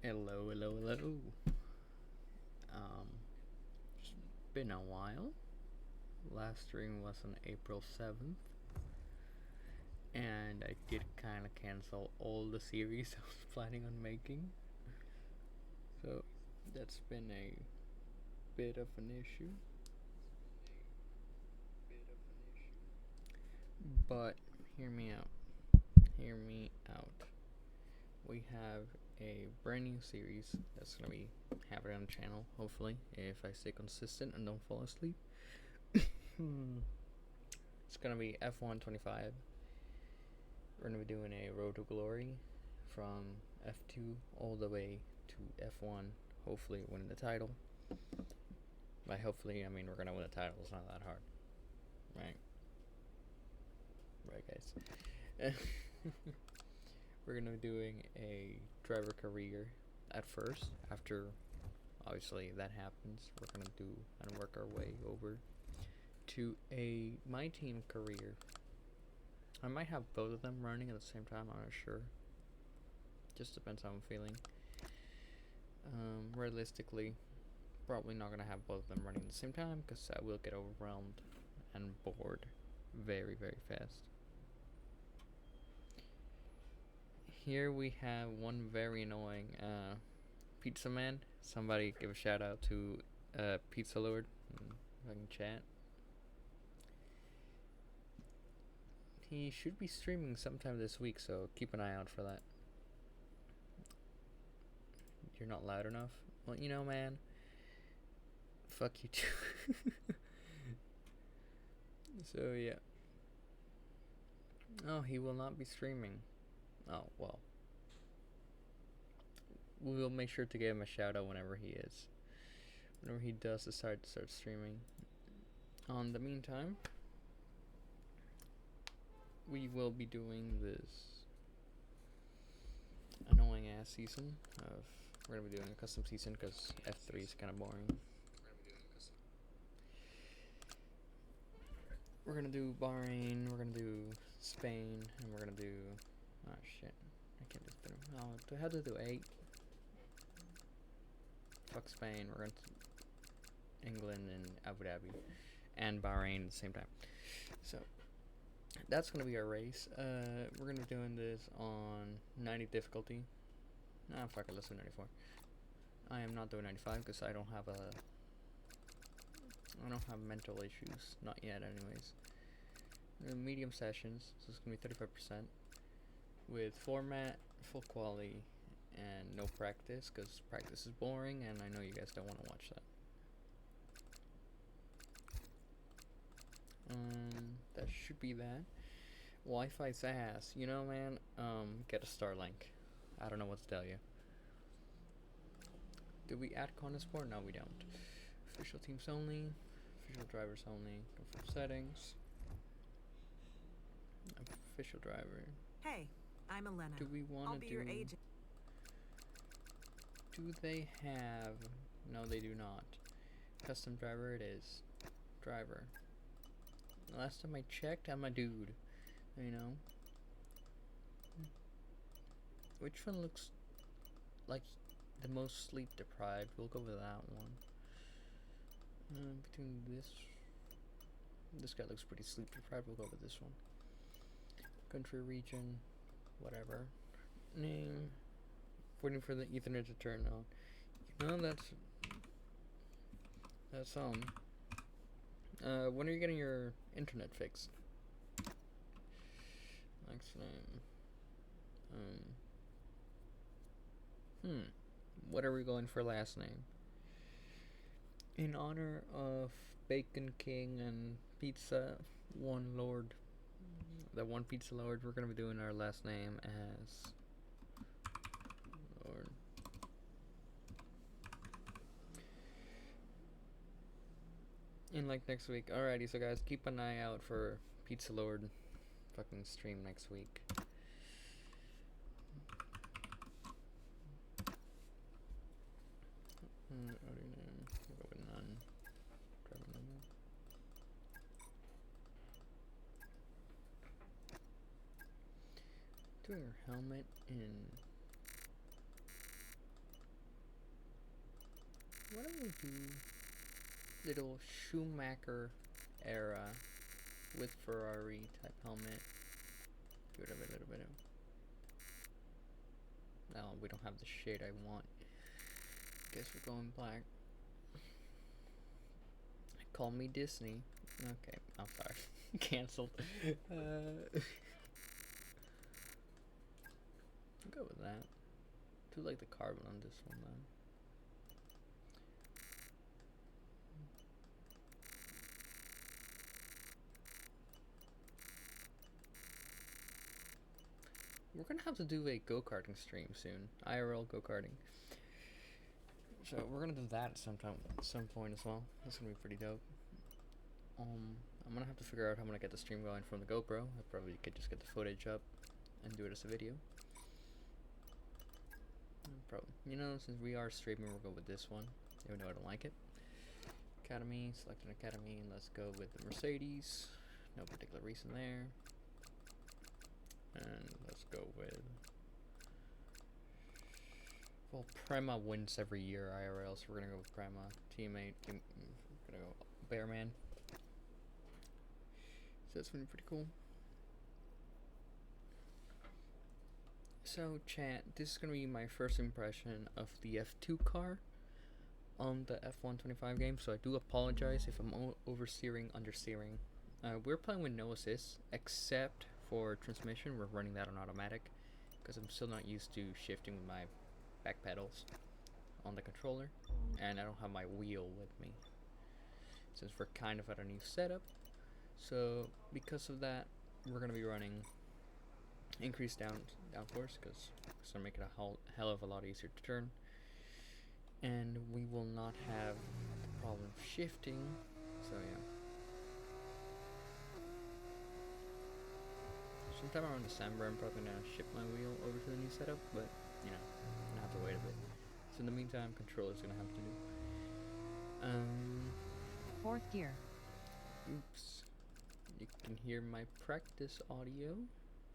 Hello, hello, hello. It's been a while. Last stream was on April 7th, and I did kind of cancel all the series I was planning on making. So that's been a bit of an issue. But hear me out. Hear me out. We have a brand new series that's gonna be happening on the channel, hopefully, if I stay consistent and don't fall asleep. It's gonna be F1 25. We're gonna be doing a Road to Glory from F2 all the way to F1, hopefully winning the title. By hopefully, I mean we're gonna win the title. It's not that hard, right? Right, guys. We're gonna be doing a driver career at first. After, obviously, that happens, we're gonna do and work our way over to a my team career. I might have both of them running at the same time. I'm not sure. Just depends how I'm feeling. Realistically, probably not gonna have both of them running at the same time because I will get overwhelmed and bored very, very fast. Here we have one very annoying pizza man. Somebody give a shout out to Pizza Lord if I can chat. He should be streaming sometime this week, so keep an eye out for that. You're not loud enough? Well, you know, man. Fuck you too. So, yeah. Oh, he will not be streaming. Oh, well. We will make sure to give him a shout out whenever he is. Whenever he does decide to start streaming. On the meantime, we will be doing this annoying ass season of. We're gonna be doing a custom season because F3 is kind of boring. We're gonna do Bahrain, we're gonna do Spain, and we're gonna do. Oh shit. I can't do. Oh, do I have to do 8? Fuck Spain, we're going to England and Abu Dhabi and Bahrain at the same time. So that's gonna be our race. We're gonna be doing this on 90 difficulty. Nah, fuck it, let's do 94. I am not doing 95 because I don't have mental issues, not yet anyways. Medium sessions, so it's gonna be 35% with format, full quality, and no practice because practice is boring and I know you guys don't want to watch that. That should be that. Wi-Fi's ass, you know, man. Get a Starlink. I don't know what to tell you. Do we add Sport? No, we don't. Official teams only. Official drivers only. Go for settings. Official driver. Hey, I'm Elena. Do we want to do? Your agent. Do they have? No, they do not. Custom driver it is. Driver. Last time I checked, I'm a dude. You know. Which one looks like the most sleep deprived? We'll go with that one. Between this guy looks pretty sleep deprived. We'll go with this one. Country, region, whatever. Name. Waiting for the Ethernet to turn on. You know that's when are you getting your internet fixed? Next name. What are we going for last name? In honor of Bacon King and Pizza One Lord, the One Pizza Lord, we're gonna be doing our last name as Lord. In like next week. Alrighty, so guys, keep an eye out for Pizza Lord fucking stream next week. Doing your helmet in Why don't we do little Schumacher era with Ferrari type helmet? Give it a little bit of. No, we don't have the shade I want. Guess we're going black. Call me Disney. Okay, I'm sorry. Cancelled. Go with that. Do like the carbon on this one though. We're gonna have to do a go-karting stream soon. IRL go-karting. So we're gonna do that at some point as well. That's gonna be pretty dope. I'm gonna have to figure out how I'm gonna get the stream going from the GoPro. I probably could just get the footage up and do it as a video. No problem. You know, since we are streaming, we'll go with this one, even though I don't like it. Academy, select an academy, and let's go with the Mercedes. No particular reason there. And let's go with. Well, Prema wins every year IRL, so we're gonna go with Prema. Teammate, we're gonna go Bearman. So that's been pretty cool. So chat, this is gonna be my first impression of the F2 car on the F1 25 game, so I do apologize if I'm oversteering, understeering. We're playing with no assist, except for transmission. We're running that on automatic, because I'm still not used to shifting with my back pedals on the controller, and I don't have my wheel with me, since we're kind of at a new setup. So because of that, we're going to be running increased downforce, because it's going to make it a hell of a lot easier to turn, and we will not have the problem of shifting. So yeah, sometime around December I'm probably going to ship my wheel over to the new setup, but you know, I'm going to have to wait a bit. So in the meantime, controller's going to have to do. Fourth gear. Oops. You can hear my practice audio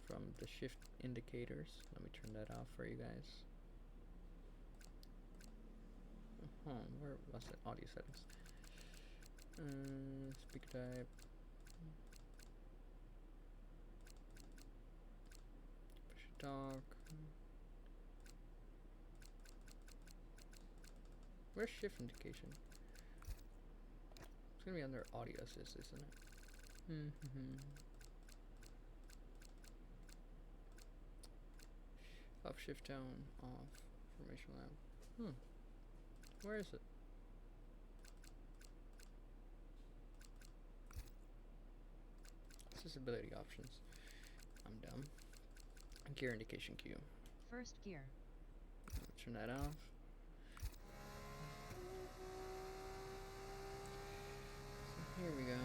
from the shift indicators. Let me turn that off for you guys. Where was it? Audio settings. Speaker type. Push talk. Where's shift indication? It's gonna be under audio assist, isn't it? Up shift tone, off, formation lab. Where is it? Accessibility options. I'm dumb. Gear indication cue. First gear. Turn that off. So here we go.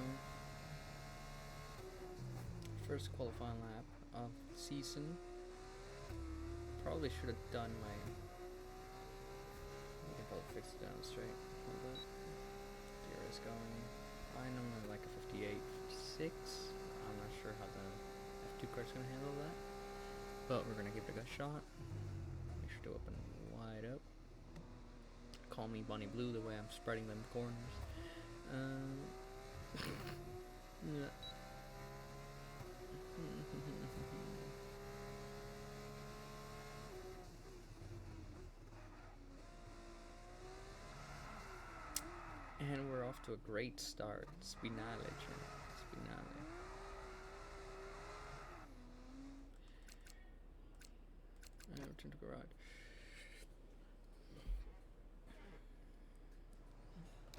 First qualifying lap of the season. Probably should have done my. I can probably fix it down straight. Gear is going. I normally like a 58, 56. I'm not sure how the F2 car's gonna handle that, but we're gonna give it a good shot. Make sure to open wide up. Call me Bonnie Blue the way I'm spreading them corners. Yeah. And we're off to a great start. Spinale, Spinale. And return to garage.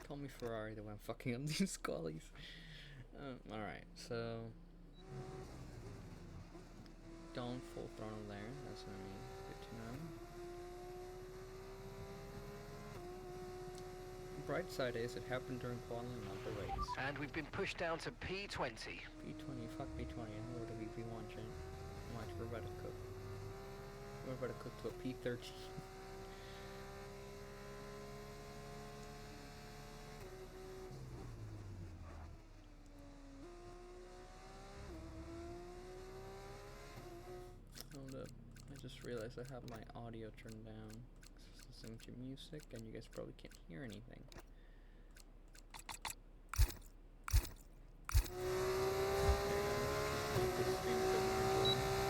Call me Ferrari the way I'm fucking up these squallies. Alright, so don't full throttle there. That's gonna be good to know. Bright side is it happened during qualifying, not the race. And we've been pushed down to P20. P20, fuck P20. I know what a P1 chain. Watch, we're about to cook. We're about to cook to a P13. Hold up. I just realized I have my audio turned down. listening to music and you guys probably can't hear anything. Make this stream a bit more enjoyable.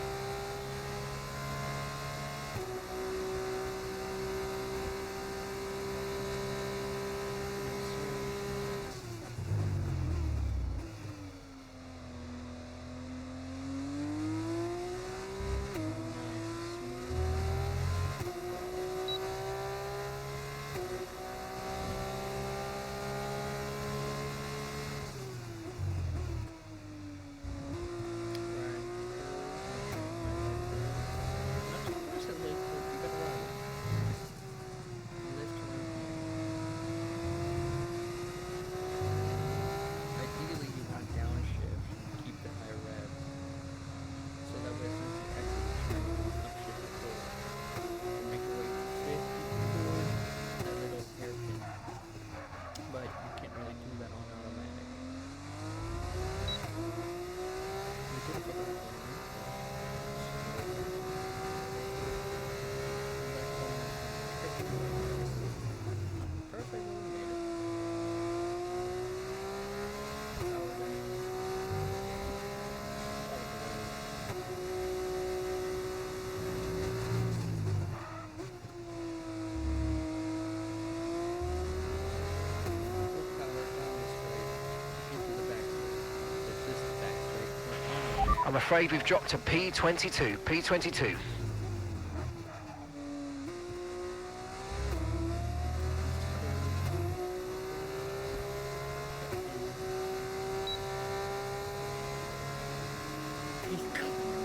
I'm afraid we've dropped to P22. P22.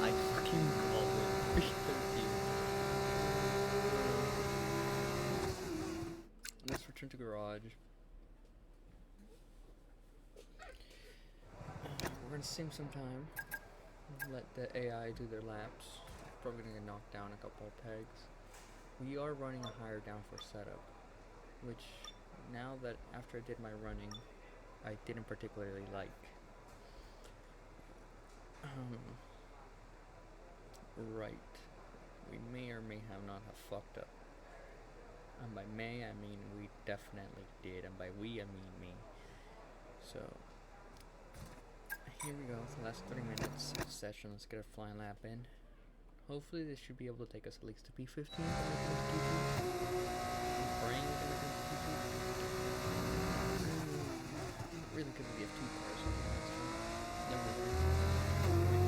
I fucking called it. Let's return to garage. We're gonna sim some time. Let the AI do their laps. Probably gonna get knocked down a couple of pegs. We are running a higher downforce setup, which now that after I did my running, I didn't particularly like. Right. We may or may have not have fucked up. And by may I mean we definitely did, and by we I mean me. So here we go, the last 30 minutes of the session. Let's get a flying lap in. Hopefully this should be able to take us at least to P15. I'm praying we can make it to P2. Really could be F2 cars on the last one. Never mind.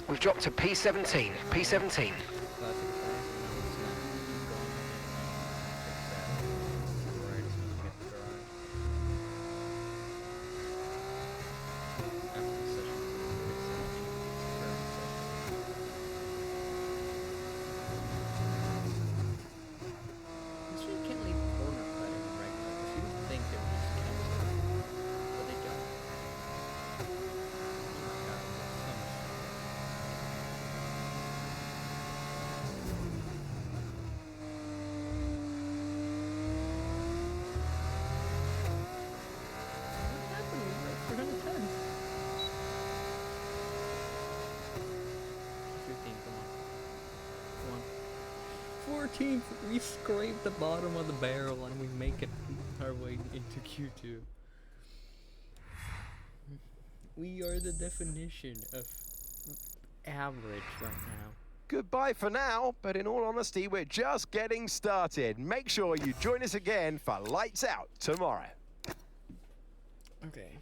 We've dropped to P17. P17. 14th. We scraped the bottom of the barrel and we make it our way into Q2. We are the definition of average right now. Goodbye for now, but in all honesty, we're just getting started. Make sure you join us again for Lights Out tomorrow. Okay.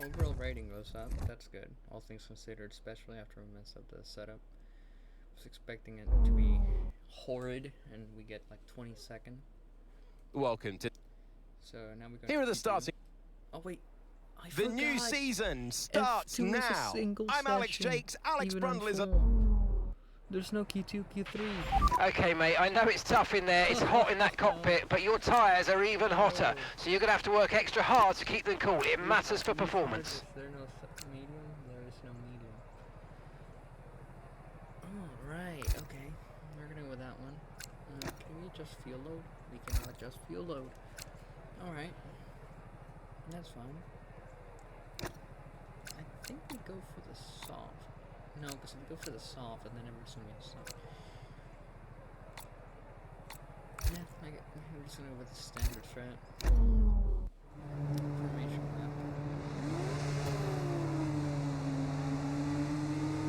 Overall rating goes up. That's good. All things considered, especially after we messed up the setup. I was expecting it to be horrid, and we get like 22nd. Welcome to. So now we go. Here are the starting. Oh wait. The new season starts F2 is a now. single I'm Alex session, Jakes. Alex even on Brundle is a. There's no Q2, Q3. Okay, mate, I know it's tough in there. It's hot in that cockpit, but your tyres are even hotter. So you're going to have to work extra hard to keep them cool. It matters for performance. Is there no medium? There is no medium. Oh, right. Okay. We're going to go with that one. Can we adjust fuel load? We cannot adjust fuel load. Alright. That's fine. I think we go for the soft. No, because if we go for the soft, and then everybody's going to get soft. Yeah, we're just going to go with the standard strat. Formation map.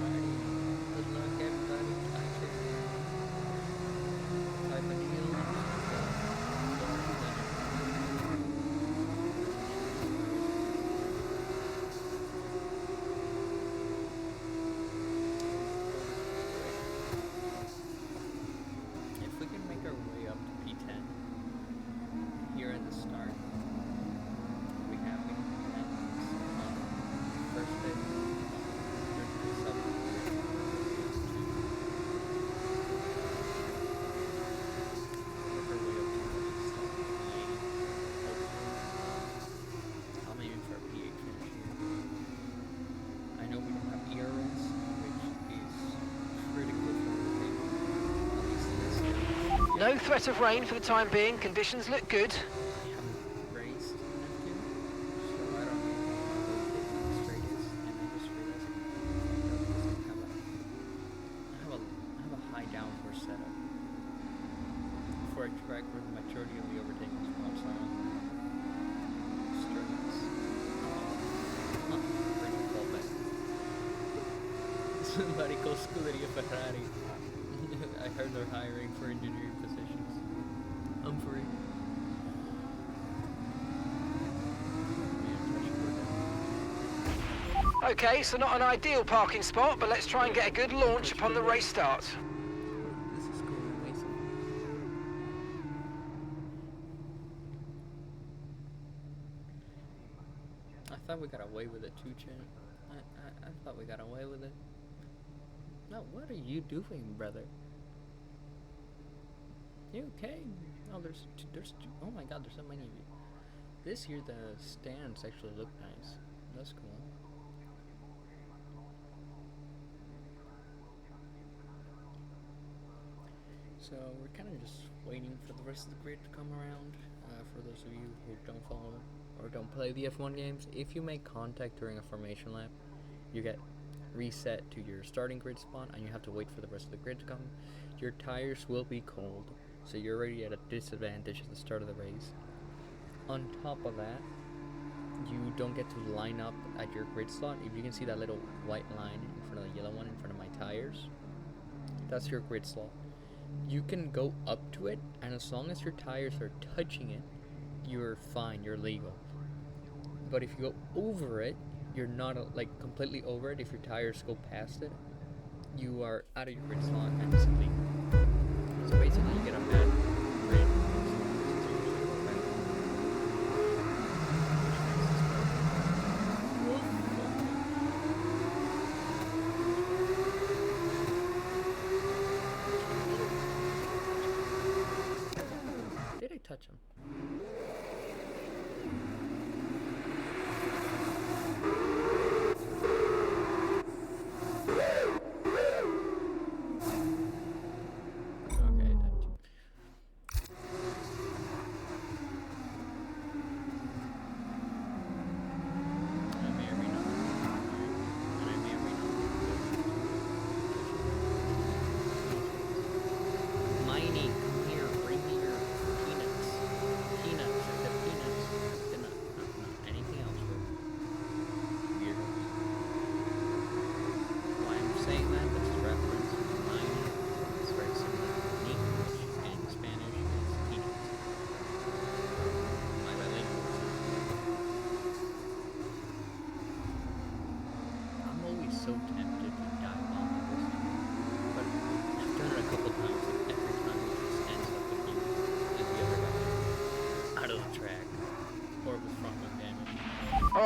Alrighty. Good luck, everybody. Type a deal. If we can make our way up to P10 here at the start, we have first day. I'm aiming for a P8 finish here. I know we don't have ERS, which is critical for the game. At least in this year. No threat of rain for the time being. Conditions look good. I haven't raced in F2, so I don't know how the straight is, and I just realized I have a high downforce setup for a track where the majority of the overtaking spots are on straights. Pretty fallback. Somebody call Scuderia Ferrari. I heard they're hiring for engineering positions. I'm free. Okay, so not an ideal parking spot, but let's try and get a good launch upon the race start. This is cool, amazing. I thought we got away with it too, Chan. I thought we got away with it. No, what are you doing, brother? You okay? Oh, there's oh my God, there's so many of you. This year the stands actually look nice. That's cool. So we're kind of just waiting for the rest of the grid to come around. For those of you who don't follow or don't play the F1 games, if you make contact during a formation lap, you get reset to your starting grid spot and you have to wait for the rest of the grid to come. Your tires will be cold, so you're already at a disadvantage at the start of the race. On top of that, you don't get to line up at your grid slot. If you can see that little white line in front of the yellow one in front of my tires, that's your grid slot. You can go up to it, and as long as your tires are touching it, you're fine, you're legal. But if you go over it, you're not like completely over it. If your tires go past it, you are out of your grid slot and it's illegal. So basically you get a bad grid. Did I touch him?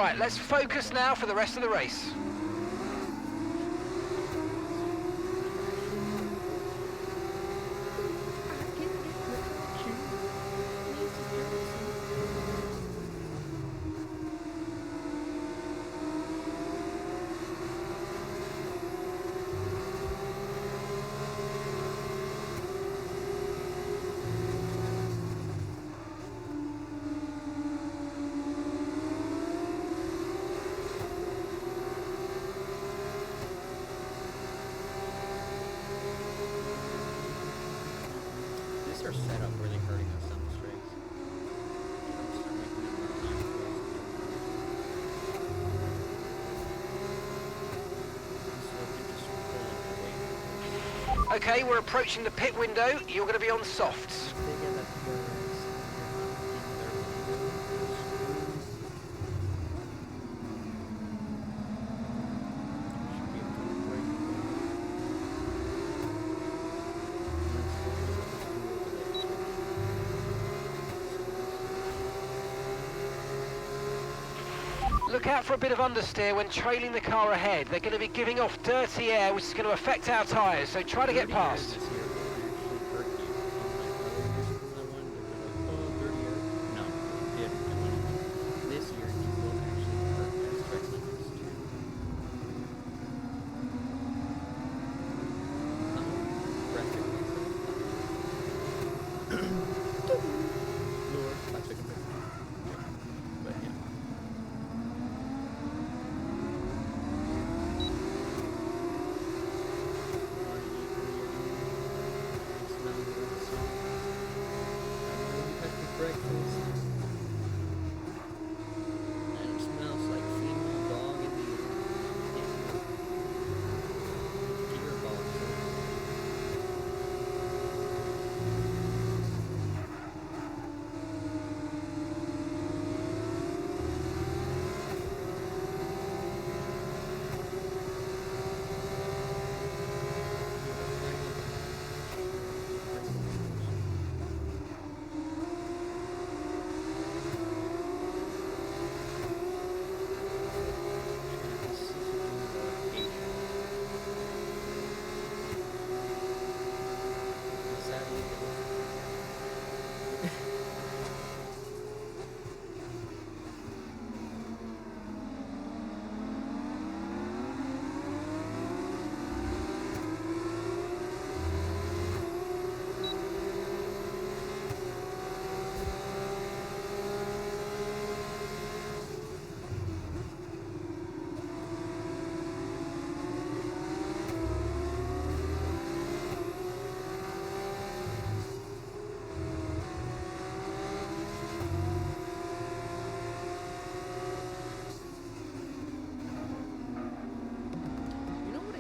Alright, let's focus now for the rest of the race. This are set up really hurting us on the straights. Start making it more time for us to turn. Okay, we're approaching the pit window. You're going to be on softs. Look out for a bit of understeer when trailing the car ahead. They're going to be giving off dirty air, which is going to affect our tyres, so try to get past.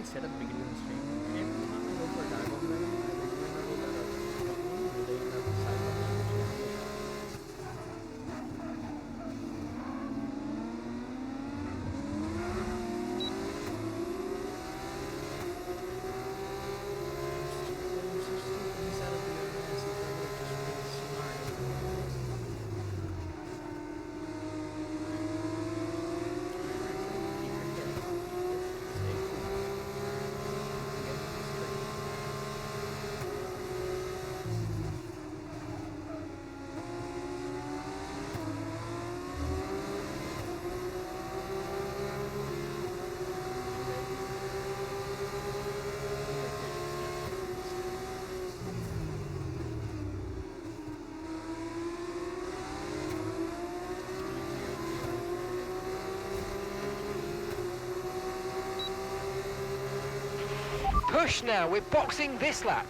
Said at the beginning of the stream, every time I go for a dive over there, I remember that front one where they end up side by Push now, we're boxing this lap.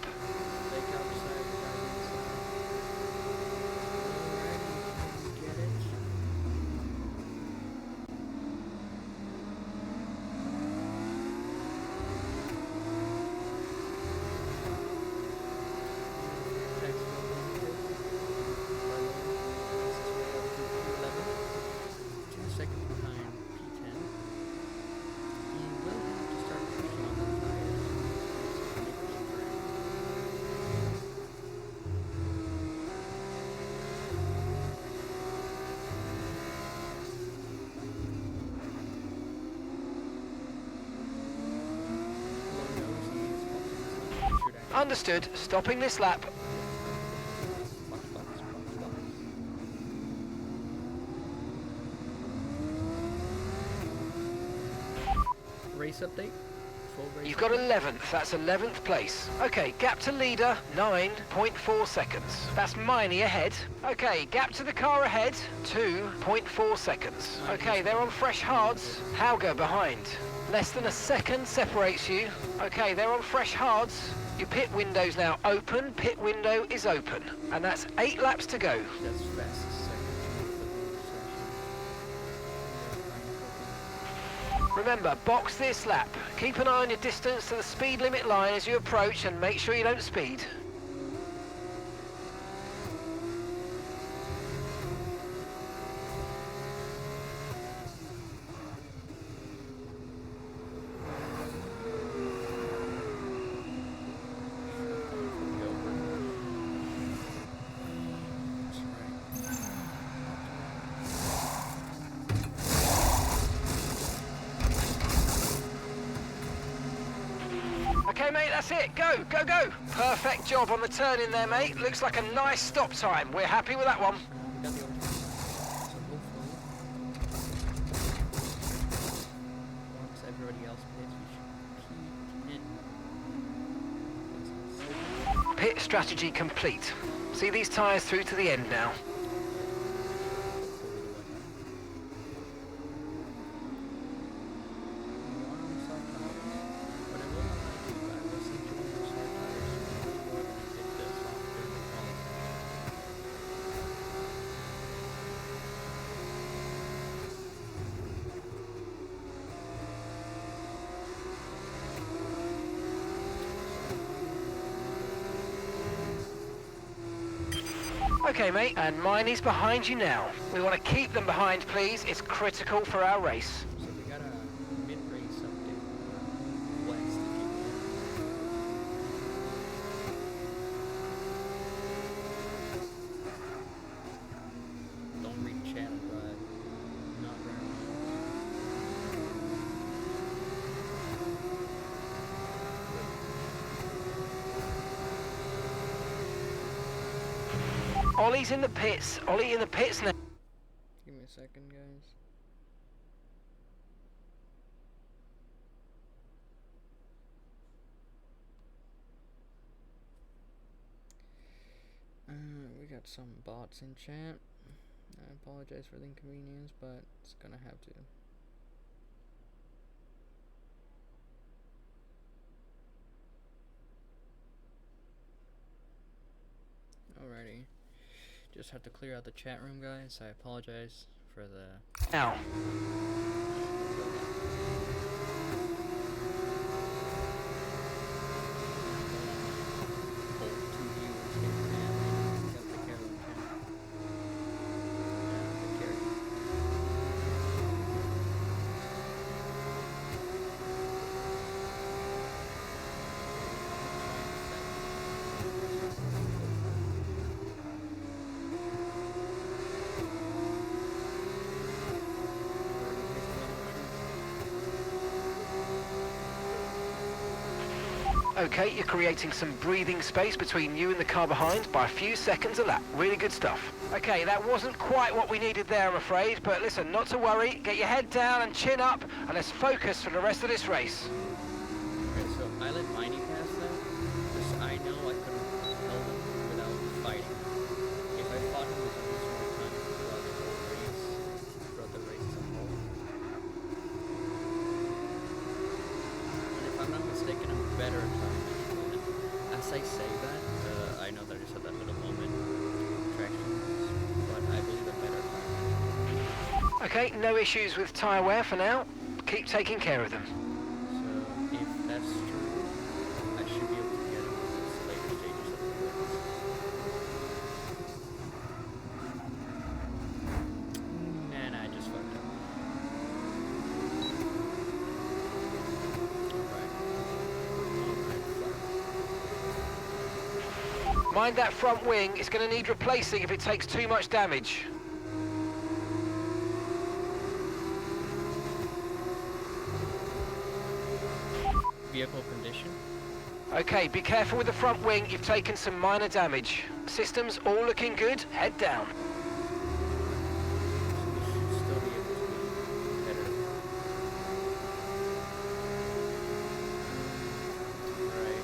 Understood. Stopping this lap. Box. Race update. Full race. You've got update. 11th. That's 11th place. Okay, gap to leader, 9.4 seconds. That's Miney ahead. Okay, gap to the car ahead, 2.4 seconds. Okay, they're on fresh hards. Hauger behind. Less than a second separates you. Okay, they're on fresh hards. Your pit window's now open. Pit window is open. And that's 8 laps to go. That's fast. Remember, box this lap. Keep an eye on your distance to the speed limit line as you approach and make sure you don't speed. Okay, mate, that's it. Go, go, go. Perfect job on the turn in there, mate. Looks like a nice stop time. We're happy with that one. We got the overtime. So hopefully, once everybody else pits, we should keep in. Pit strategy complete. See these tyres through to the end now. Okay, mate, and Miney's behind you now. We want to keep them behind, please. It's critical for our race. So we got a mid-race update. West. Don't read chat, but not very Ollie's in the pits. Ollie in the pits now. Give me a second, guys. We got some bots in chat. I apologize for the inconvenience, but it's gonna have to. Alrighty. Just have to clear out the chat room, guys. I apologize for the... Now. Okay, you're creating some breathing space between you and the car behind by a few seconds a lap. Really good stuff. Okay, that wasn't quite what we needed there, I'm afraid, but listen, not to worry. Get your head down and chin up, and let's focus for the rest of this race. Okay, so I let Miney pass that, because I know I couldn't hold him without fighting. If I fought him, we could lose more time throughout the race as a whole. And if I'm not mistaken, I'm better at time. As I say that, I know that I just had that little moment traction, but I believe I'm better at time. Okay, no issues with tyre wear for now. Keep taking care of them. So if that's true, I should be able to get him in this later stages of the race. Nah, I just fucked up. Mind that front wing, it's going to need replacing if it takes too much damage. Vehicle condition. Okay, be careful with the front wing. You've taken some minor damage. Systems all looking good. Head down. Still be able to be better. Right.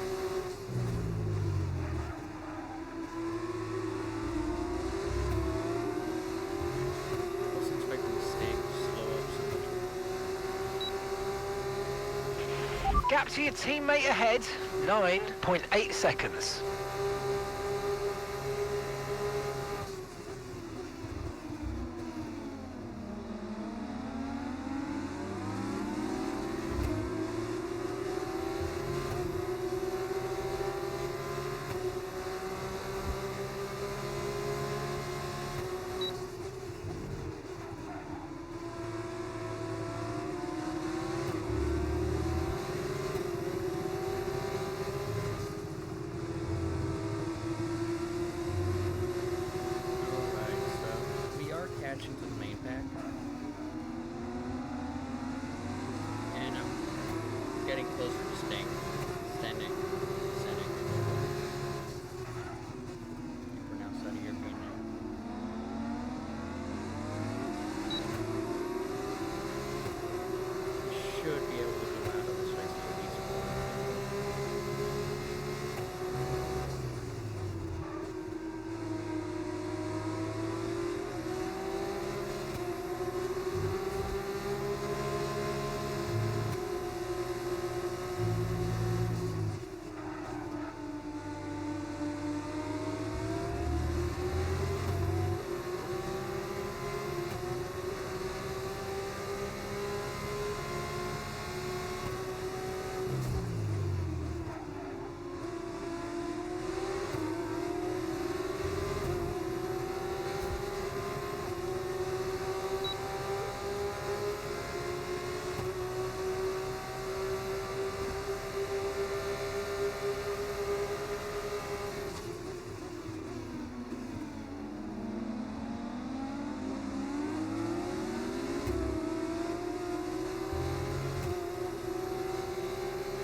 I was expecting the snake to slow up so much. Gap to your teammate ahead, 9.8 seconds. Alright, so we are catching to the main pack. And I'm getting closer to standing. I think we're now starting European now. We should be able to come out of this race with a decent point.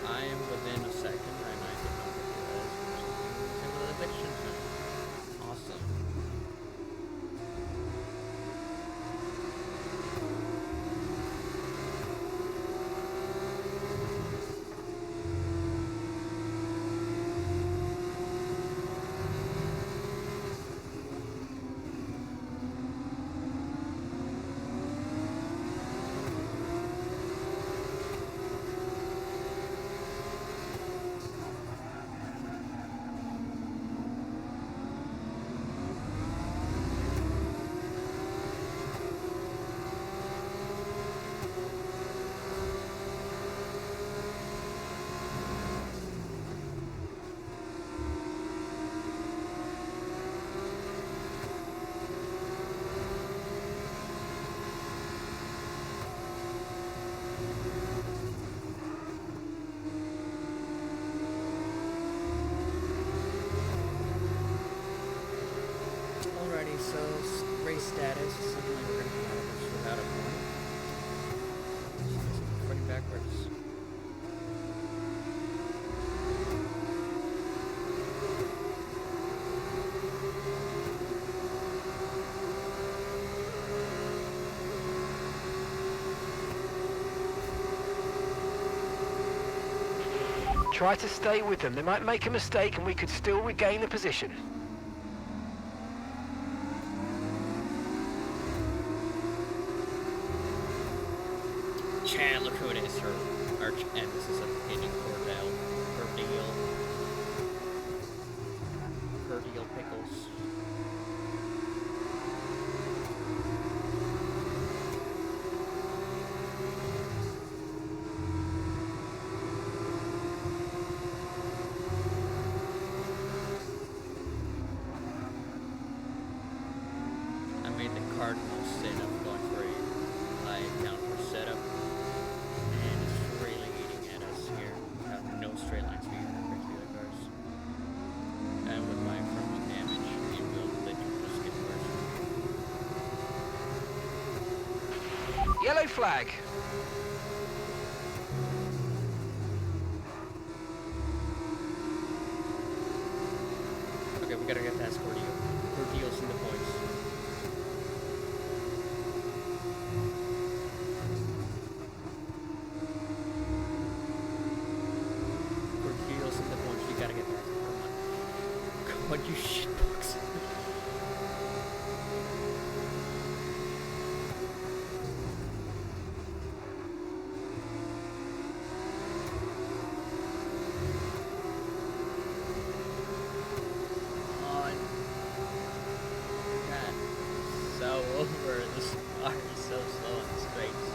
I am within a second. I might be number eviction zone. Awesome. Alrighty, so race status. Something like we're gonna come out of this without a point. Running backwards. Try to stay with them. They might make a mistake and we could still regain the position. Chad, look who it is. Her arch nemesis of hitting Cordell. Cordial Pickles. I made the cardinal sin of going for a high count for setup. And it's really eating at us here. We have no straight line speed compared to the other cars. And with my front wing damage, it will literally just get worse. Yellow flag. We gotta get past Cordeals in the points. Cordeals in the points. You gotta get past it. Come on. Come on, you shitbox. Over this car is so slow on the straights.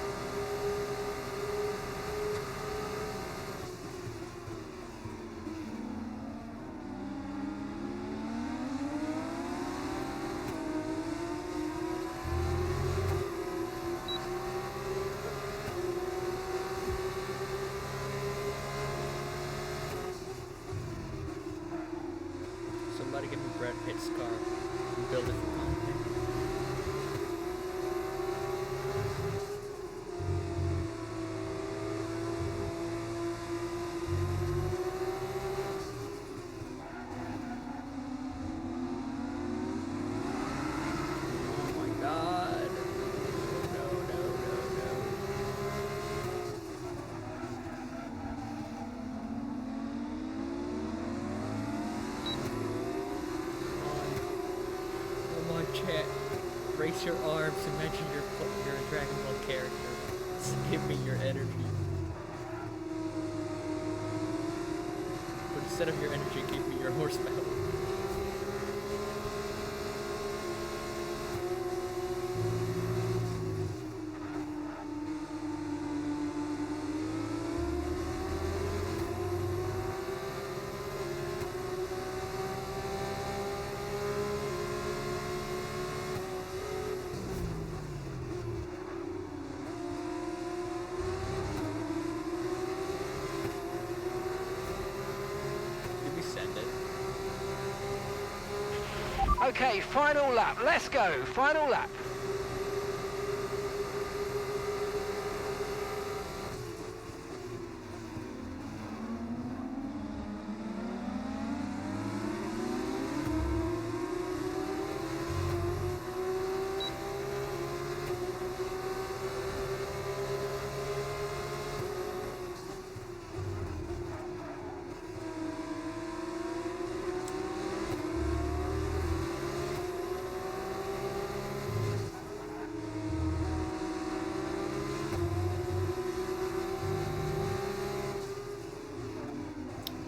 Somebody give me Brad Pitt's car and build it for content. Chat, raise your arms and mention you're a Dragon Ball character. Give me your energy. But instead of your energy, give me your horsepower. Okay, final lap. Let's go. Final lap.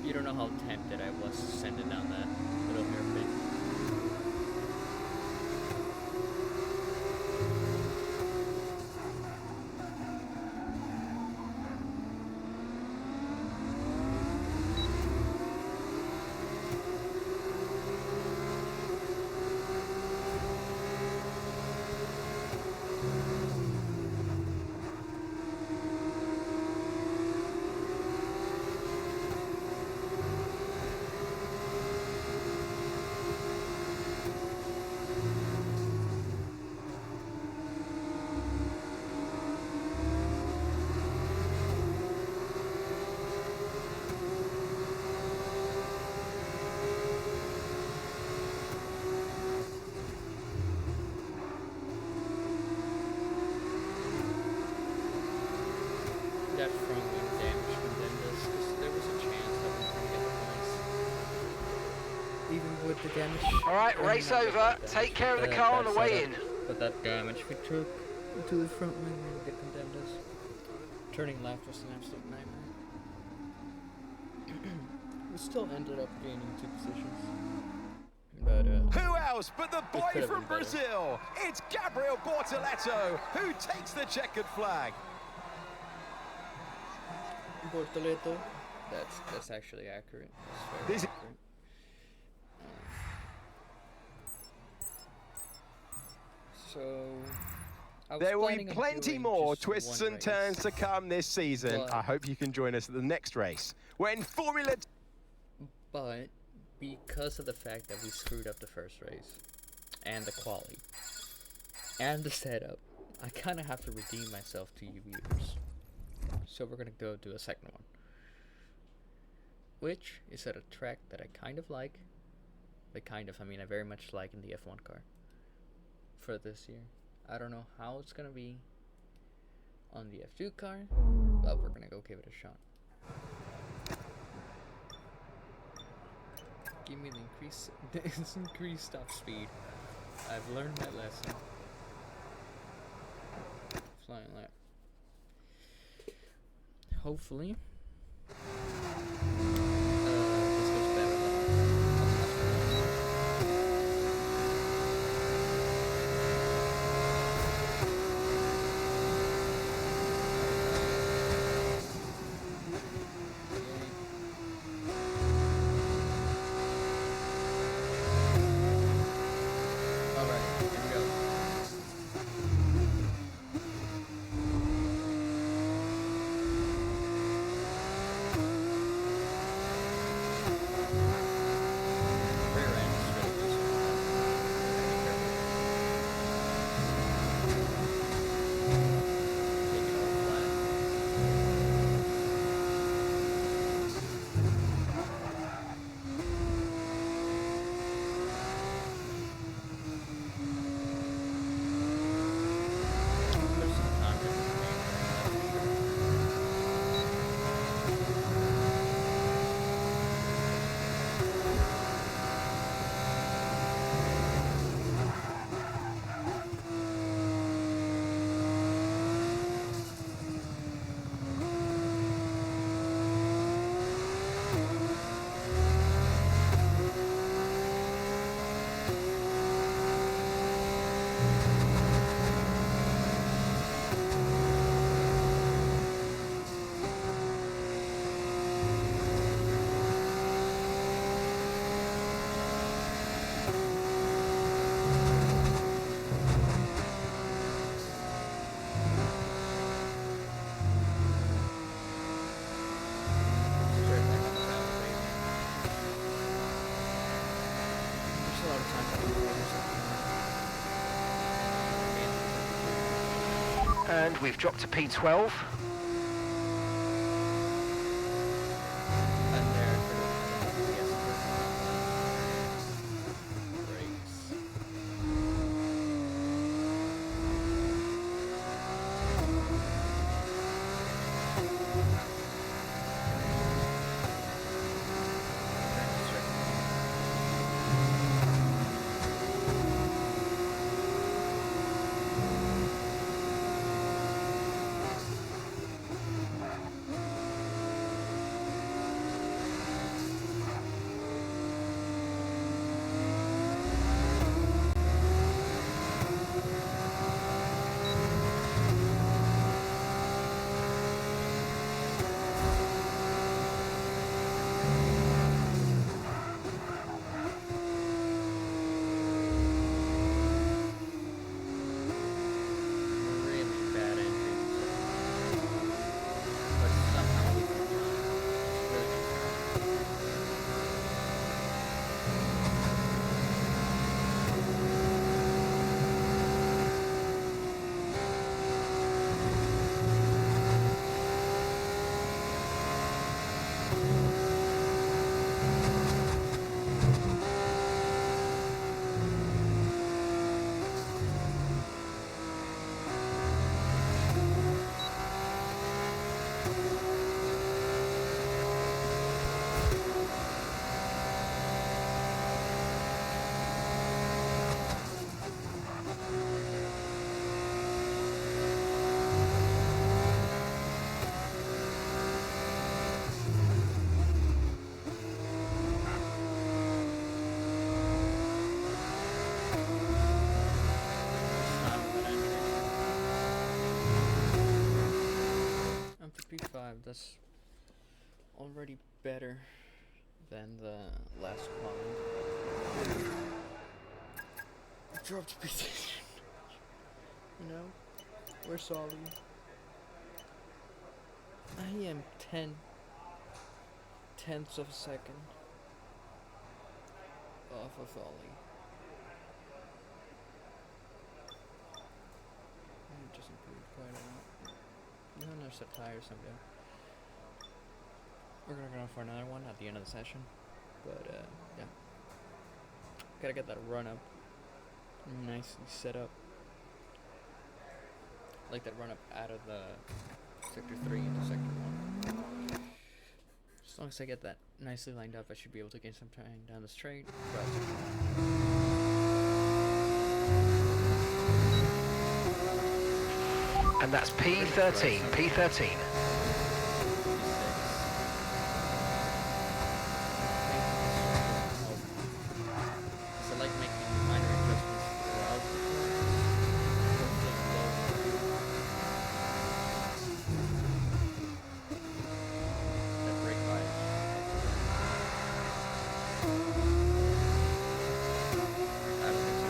You don't know how tempted I was to send it down that little hairpin. That front wing damage contenders, because there was a chance that we were going to get the points. Even with the damage. Alright, race over. Take care of the car on the way in. But that damage we took to the front wing and get contenders. Turning left was an absolute nightmare. We still ended up gaining 2 positions. But, who else but the boy could've from been better. Brazil? It's Gabriel Bortoleto who takes the checkered flag. Bortoleto. That's actually accurate. That's very This- accurate. So I was There will be planning on plenty doing more just twists one and race, turns to come this season. but- I hope you can join us at the next race when Formula but because of the fact that we screwed up the first race and the quali and the setup, I kind of have to redeem myself to you viewers. So we're gonna go do a second one, which is at a track that I kind of like, Like, kind of. I mean, I very much like in the F1 car for this year. I don't know how it's gonna be on the F2 car, but we're gonna go give it a shot. Give me the increased top speed. I've learned that lesson. Flying lap. Hopefully, this goes better Alright, here we go. Rear end is really useful. Take it all flat. There's some time difference made there, that's for sure. Straight back on the saddle, baby. There's a lot of time to do something. And we've dropped to P12. And there, yes, brakes. Really bad entry, but somehow we can really good. Not a good entry. I'm to P5, that's already better than the last quadrant. Dropped to P6. You know, we're sorry. I am 10/10ths of a second off of Ollie. Just improved quite a lot. You have another set tire someday. We're gonna go for another one at the end of the session, but yeah. Gotta get that run up nicely set up. Like that run up out of the sector 3 into sector 1. As long as I get that nicely lined up, I should be able to gain some time down the straight. And that's P13, P13. So like making minor adjustments throughout the that brake bias. I don't think so.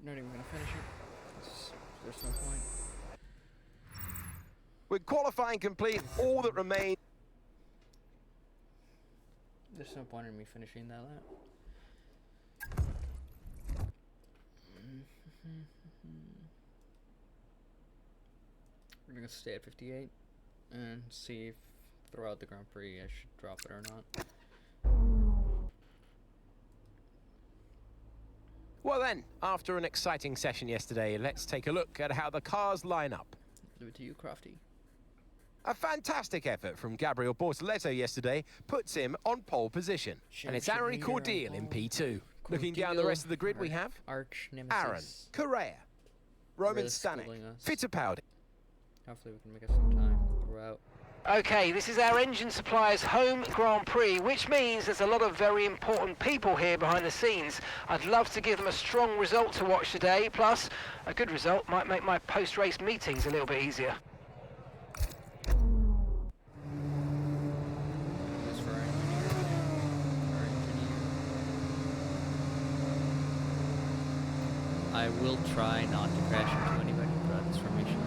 We're not even gonna finish it. There's no point. With qualifying complete, all that remains. There's no point in me finishing that lap. We're gonna stay at 58 and see if throughout the Grand Prix I should drop it or not. Well then, after an exciting session yesterday, let's take a look at how the cars line up. Do it to you, Crofty. A fantastic effort from Gabriel Bortoleto yesterday puts him on pole position. And it's Aaron Cordial in P2. Looking down the rest of the grid, we have Arch Nemesis. Aaron, Correa, Roman Really Stanek, schooling us. Fittipaldi. Hopefully we can make us some time throughout. Okay, this is our engine supplier's home Grand Prix, which means there's a lot of very important people here behind the scenes. I'd love to give them a strong result to watch today, plus a good result might make my post-race meetings a little bit easier. This for our engineer. I will try not to crash into anybody throughout this formation.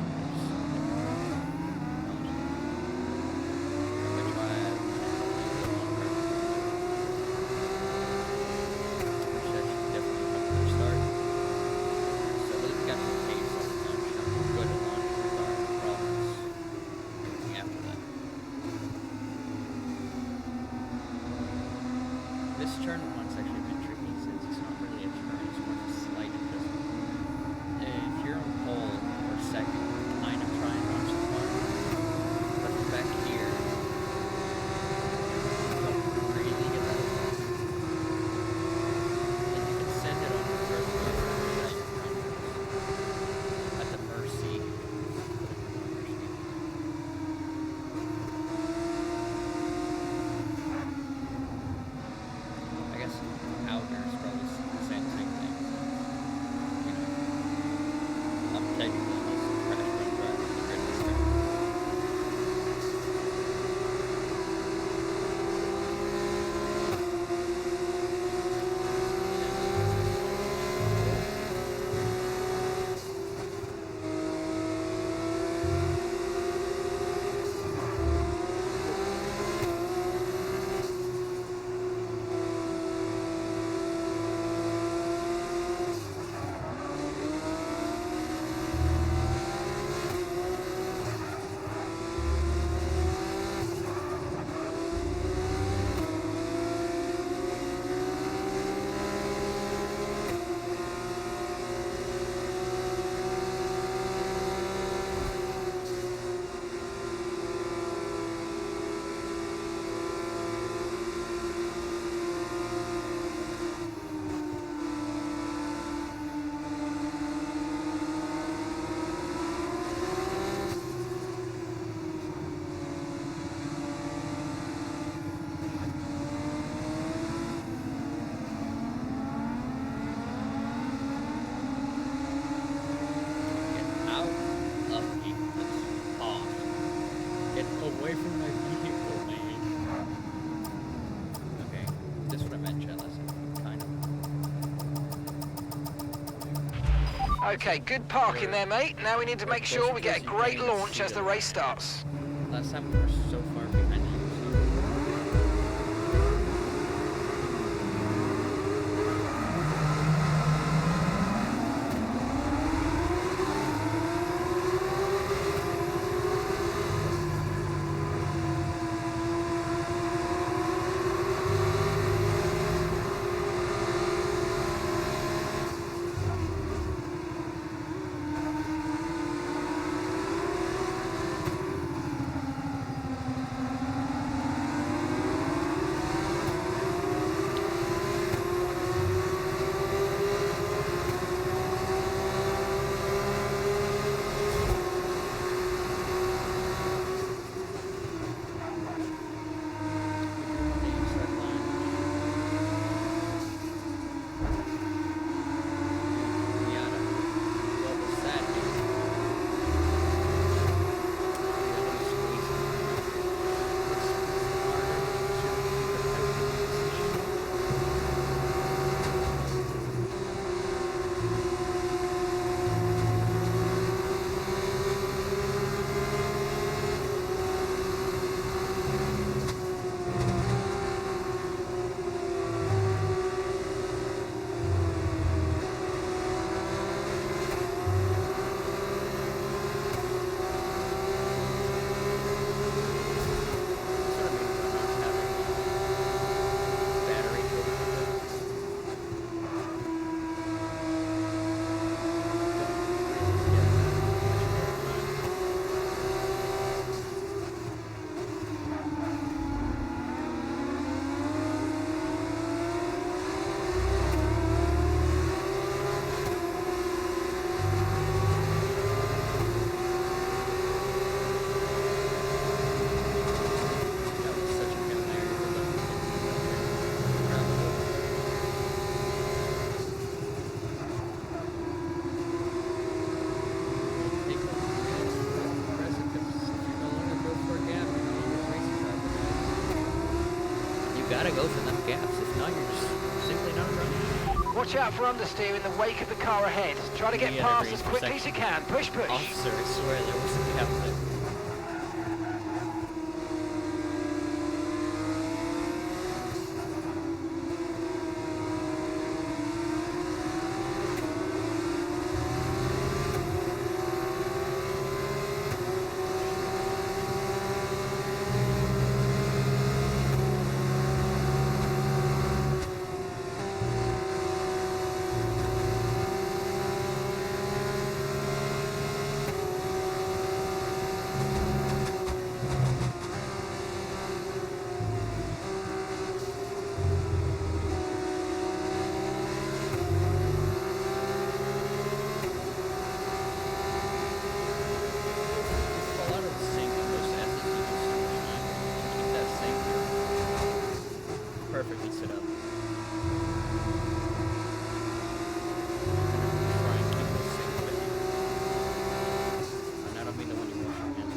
This turn one's actually a bit tricky since it's not really a turn, it's more of a slight adjustment. If you're on pole or second, kind of try and launch the car. But from back here, you don't really get that effect. Like you can send it on the first one, that you're kind of at the mercy. I guess Okay, good parking there, mate. Now we need to make sure we get a great launch as the race starts. Last time we were so far behind you. Gotta go for them gaps, if not, you're just simply not running. Watch out for understeer in the wake of the car ahead. Try to get past as quickly as you can. Push, push. Officer, I swear there was a gap there. Perfectly set up. Try and keep this sync with you. And I don't mean the one you wash your hands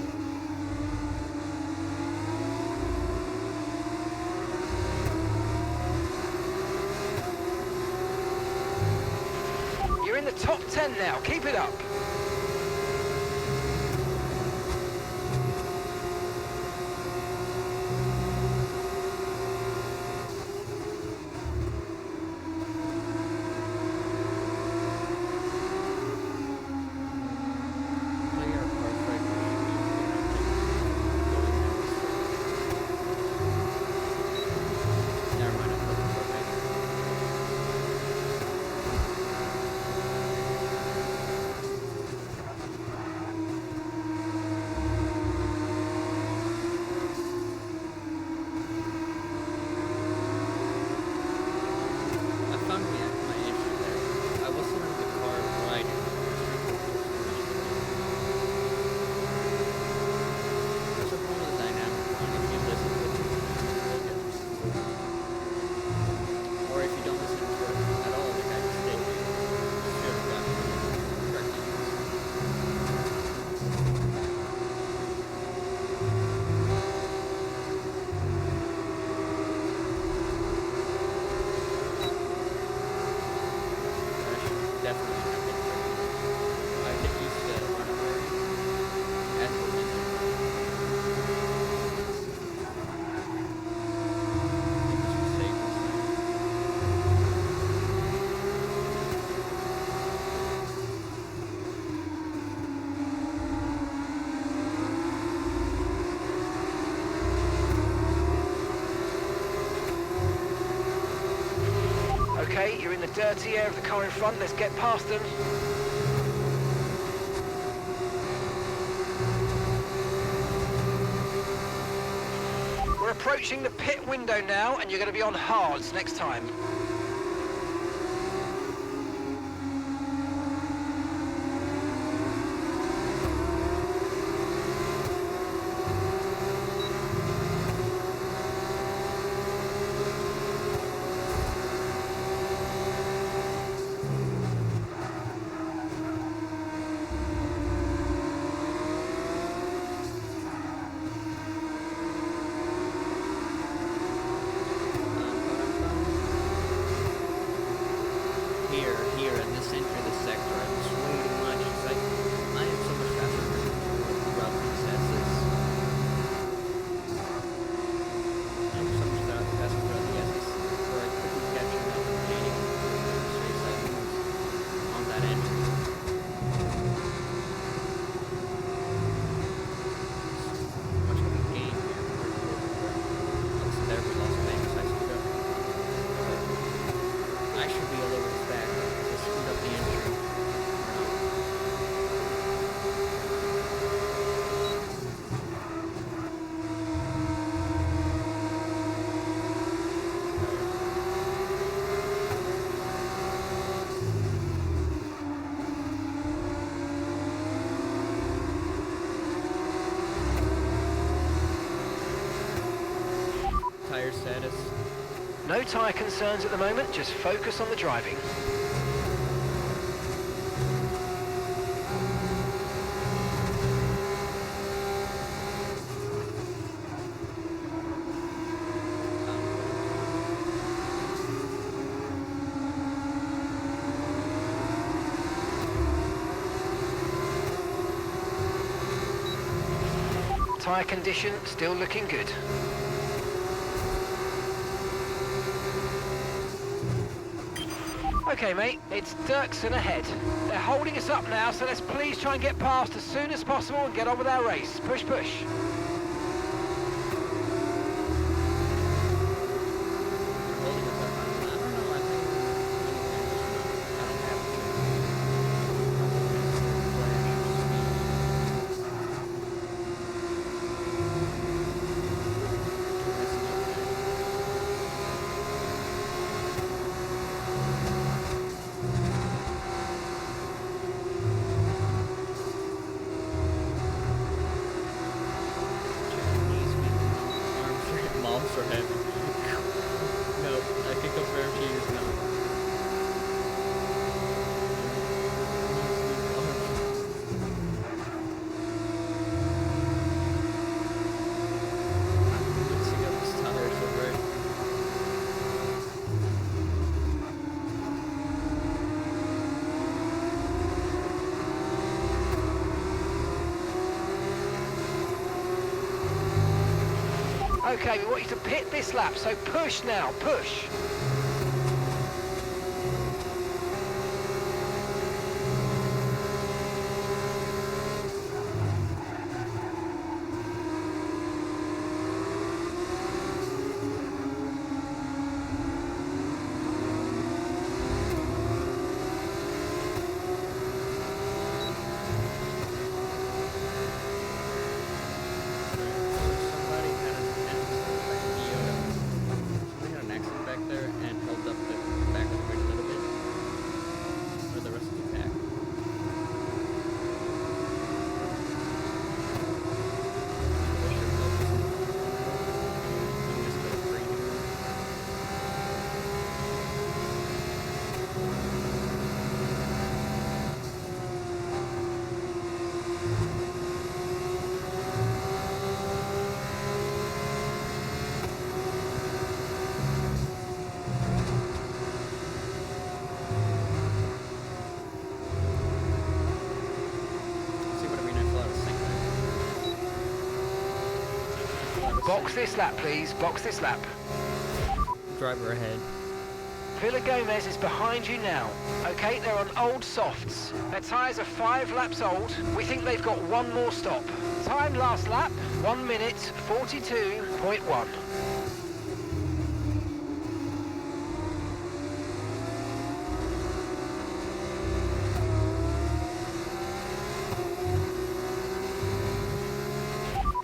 with. You're in the top 10 now. Keep it up. dirty air of the car in front. Let's get past them. We're approaching the pit window now, and you're going to be on hards next time. Here in the center of the sector, I'm just way too much. It's like, I am so much faster throughout these S's. I'm so much faster throughout the S's, where I quickly catching up and gaining straight side moves on that end. Much of a gain here. Looks there, but also famous I should go. I should be a little bit back to speed up the entry. Tire status. No tyre concerns at the moment, just focus on the driving. Tyre condition still looking good. Okay, mate, it's Dirksen ahead. They're holding us up now, so let's please try and get past as soon as possible and get on with our race. Push, push. Holding us up on, I don't know, I think I don't have for heaven. No, I can confirm she is not. I'm mixing up his tires already. Okay, we want you to pit this lap, so push now, push. Box this lap, please. Box this lap. Driver ahead. Villa Gomez is behind you now. Okay, they're on old softs. Their tyres are 5 laps old. We think they've got one more stop. Time last lap, 1 minute 42.1.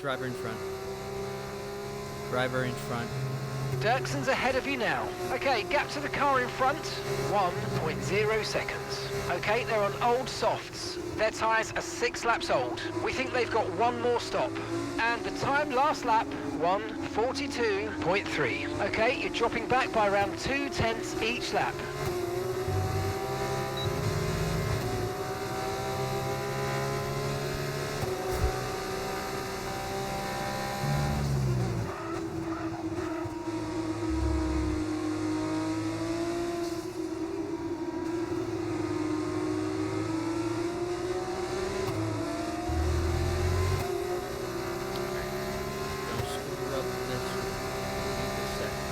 Driver in front. Driver in front. Dirkson's ahead of you now. Okay, gap to the car in front, 1.0 seconds. Okay, they're on old softs. Their tyres are 6 laps old. We think they've got one more stop. And the time last lap, 1:42.3. Okay, you're dropping back by around 0.2 each lap. Don't screw up this second.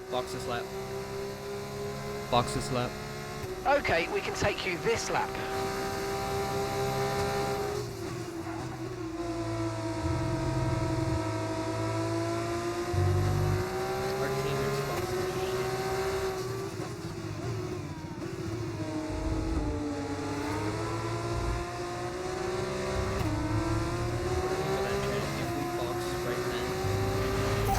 Box this lap. Box this lap. Okay, we can take you this lap. Our teammates box this shit.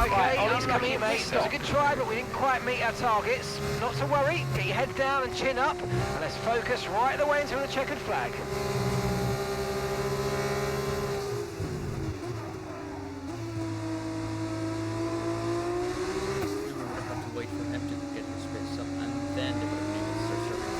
Okay, Ollie's coming in, mate. It was a good try, but we didn't quite meet our targets. Not to worry, get your head down and chin up, and let's focus right the way into the checkered flag. We would have had to wait for him to get his space up, and then they would have been able to start serving.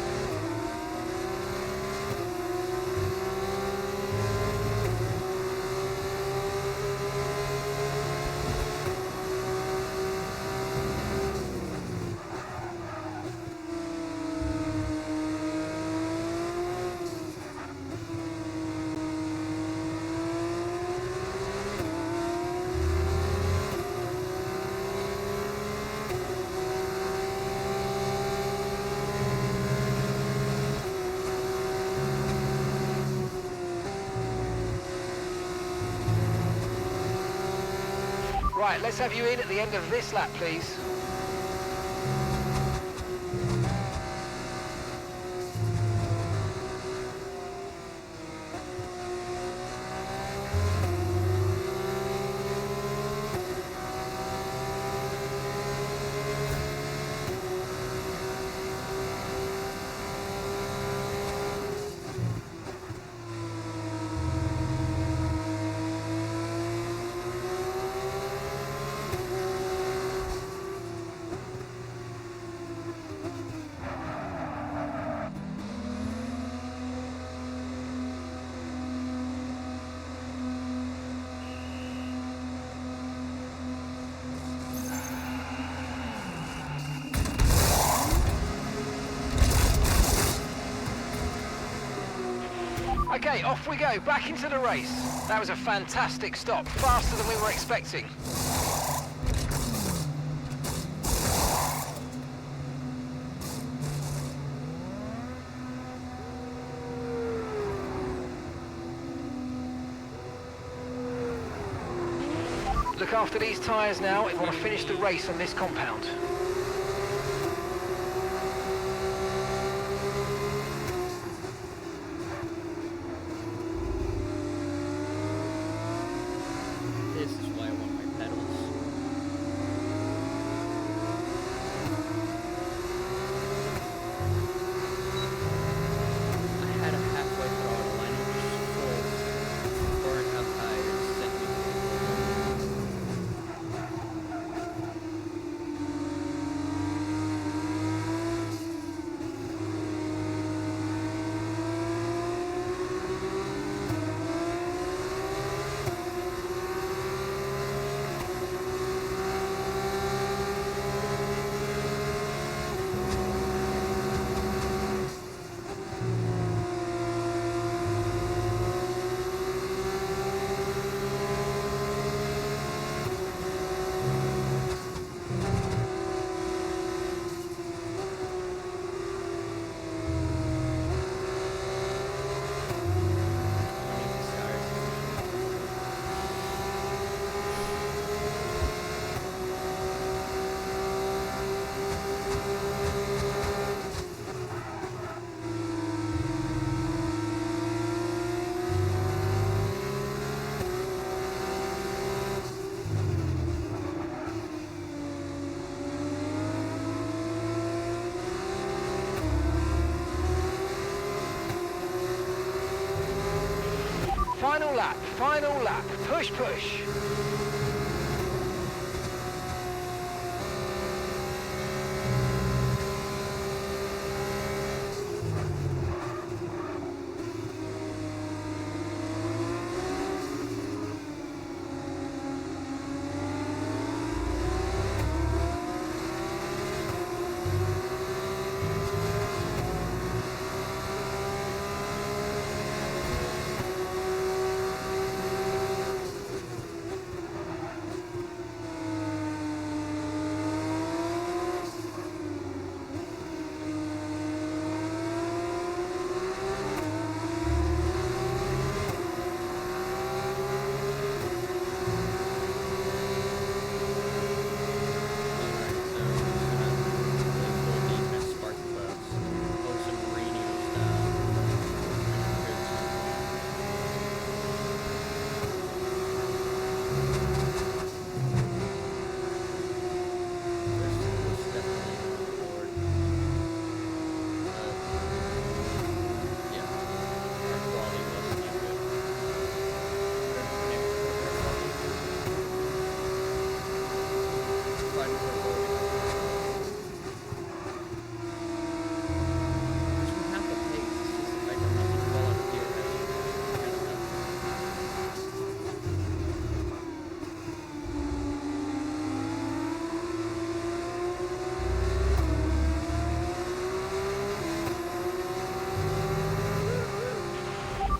Right, let's have you in at the end of this lap, please. Okay, off we go, back into the race. That was a fantastic stop, faster than we were expecting. Look after these tyres now if you want to finish the race on this compound. This is why I want my pedals. I had a halfway throttle and it just full burned out tires sent me. lap, final lap. Push, push.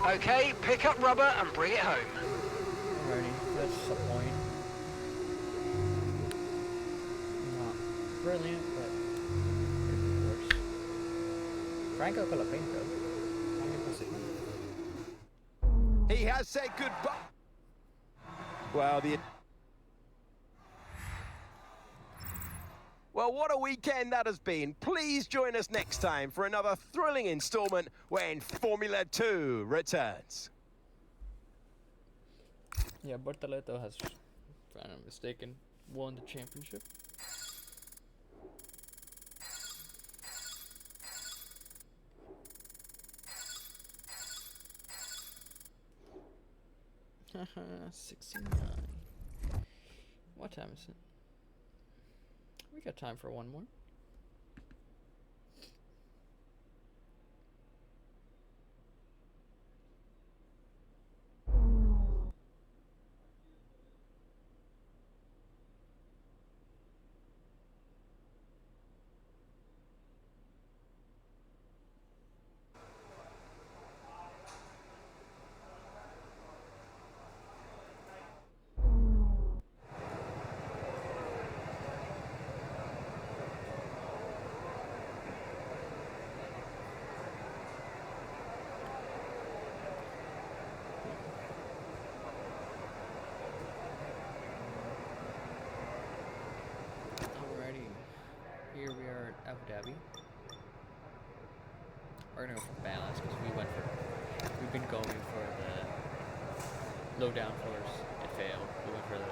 Okay, pick up rubber and bring it home. Alrighty, that's the point. Not brilliant, but could be worse. Franco Colapinto. He has said goodbye. Well, what a weekend that has been. Please join us next time for another thrilling installment when Formula 2 returns. Yeah, Bortoleto has, if I'm not mistaken, won the championship. Haha, 69. What time is it? We got time for one more. Here we are at Abu Dhabi. We're gonna go for balance because we've been going for the low downforce. It failed. We went for the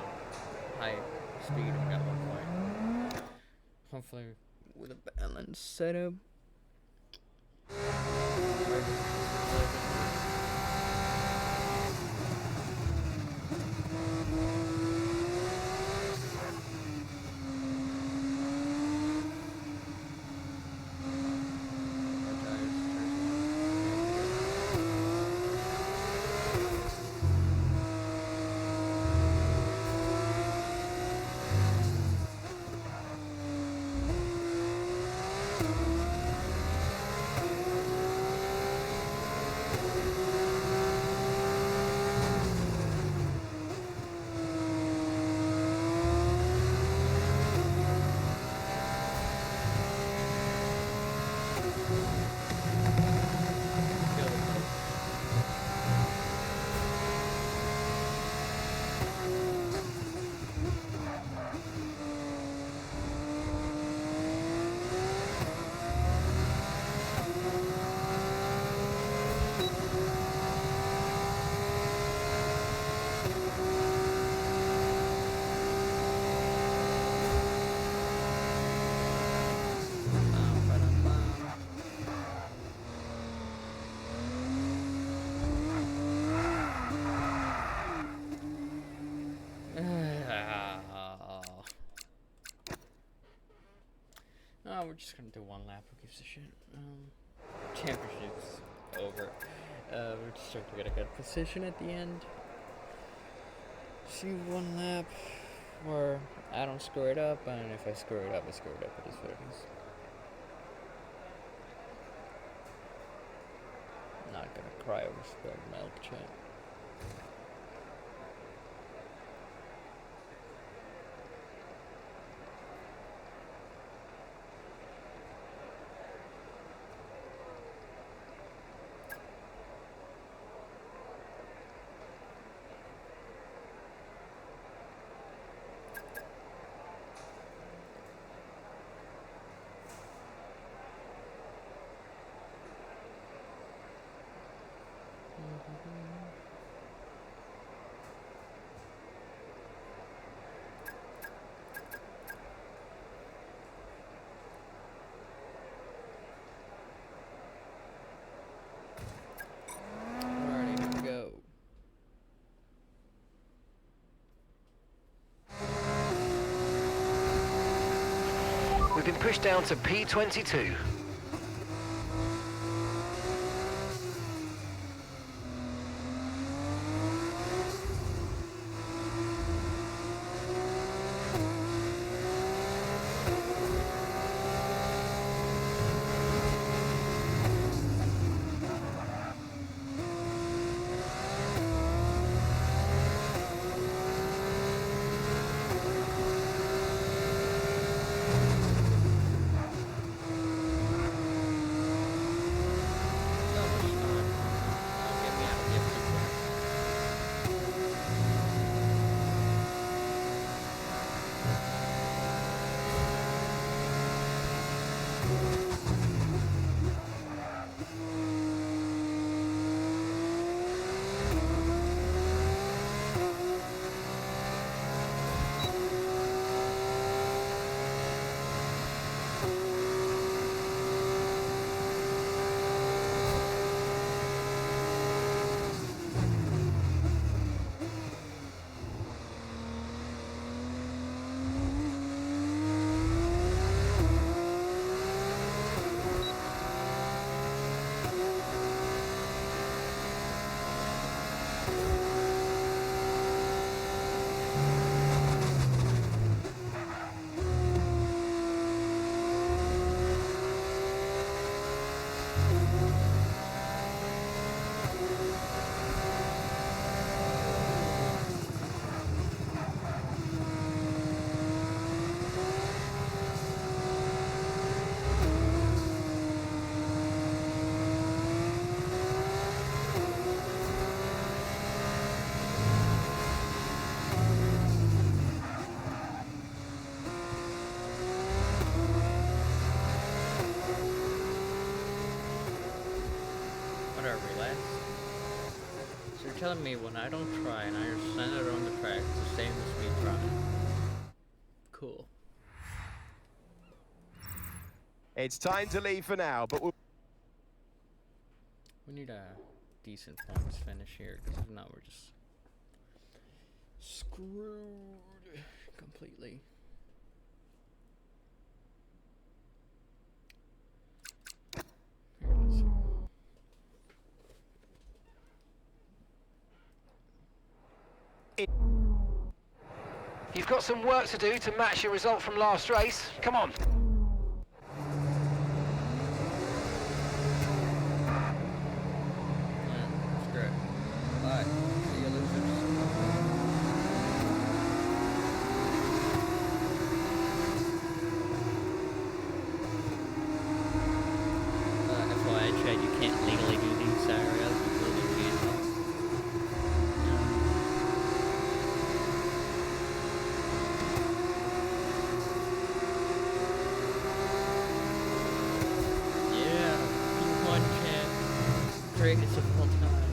high speed and we got 1 point. Hopefully with a balanced setup. We're just gonna do one lap. Who gives a shit? Championship's over. We're just trying to get a good position at the end. See one lap where I don't screw it up, and if I screw it up, I screw it up. It is what it is. Not gonna cry over spilled milk, chat. Alrighty, here we go. We've been pushed down to P22. Telling me when I don't try and I just send it on the track, it's the same as me trying. Cool. It's time to leave for now, but we'll... We need a decent points finish here, because if not, we're just screwed completely. Here it is. You've got some work to do to match your result from last race. Come on. Yeah, that's great. Alright, see you losers. FYI, Chad, you can't legally do these areas because of the greatest of all time.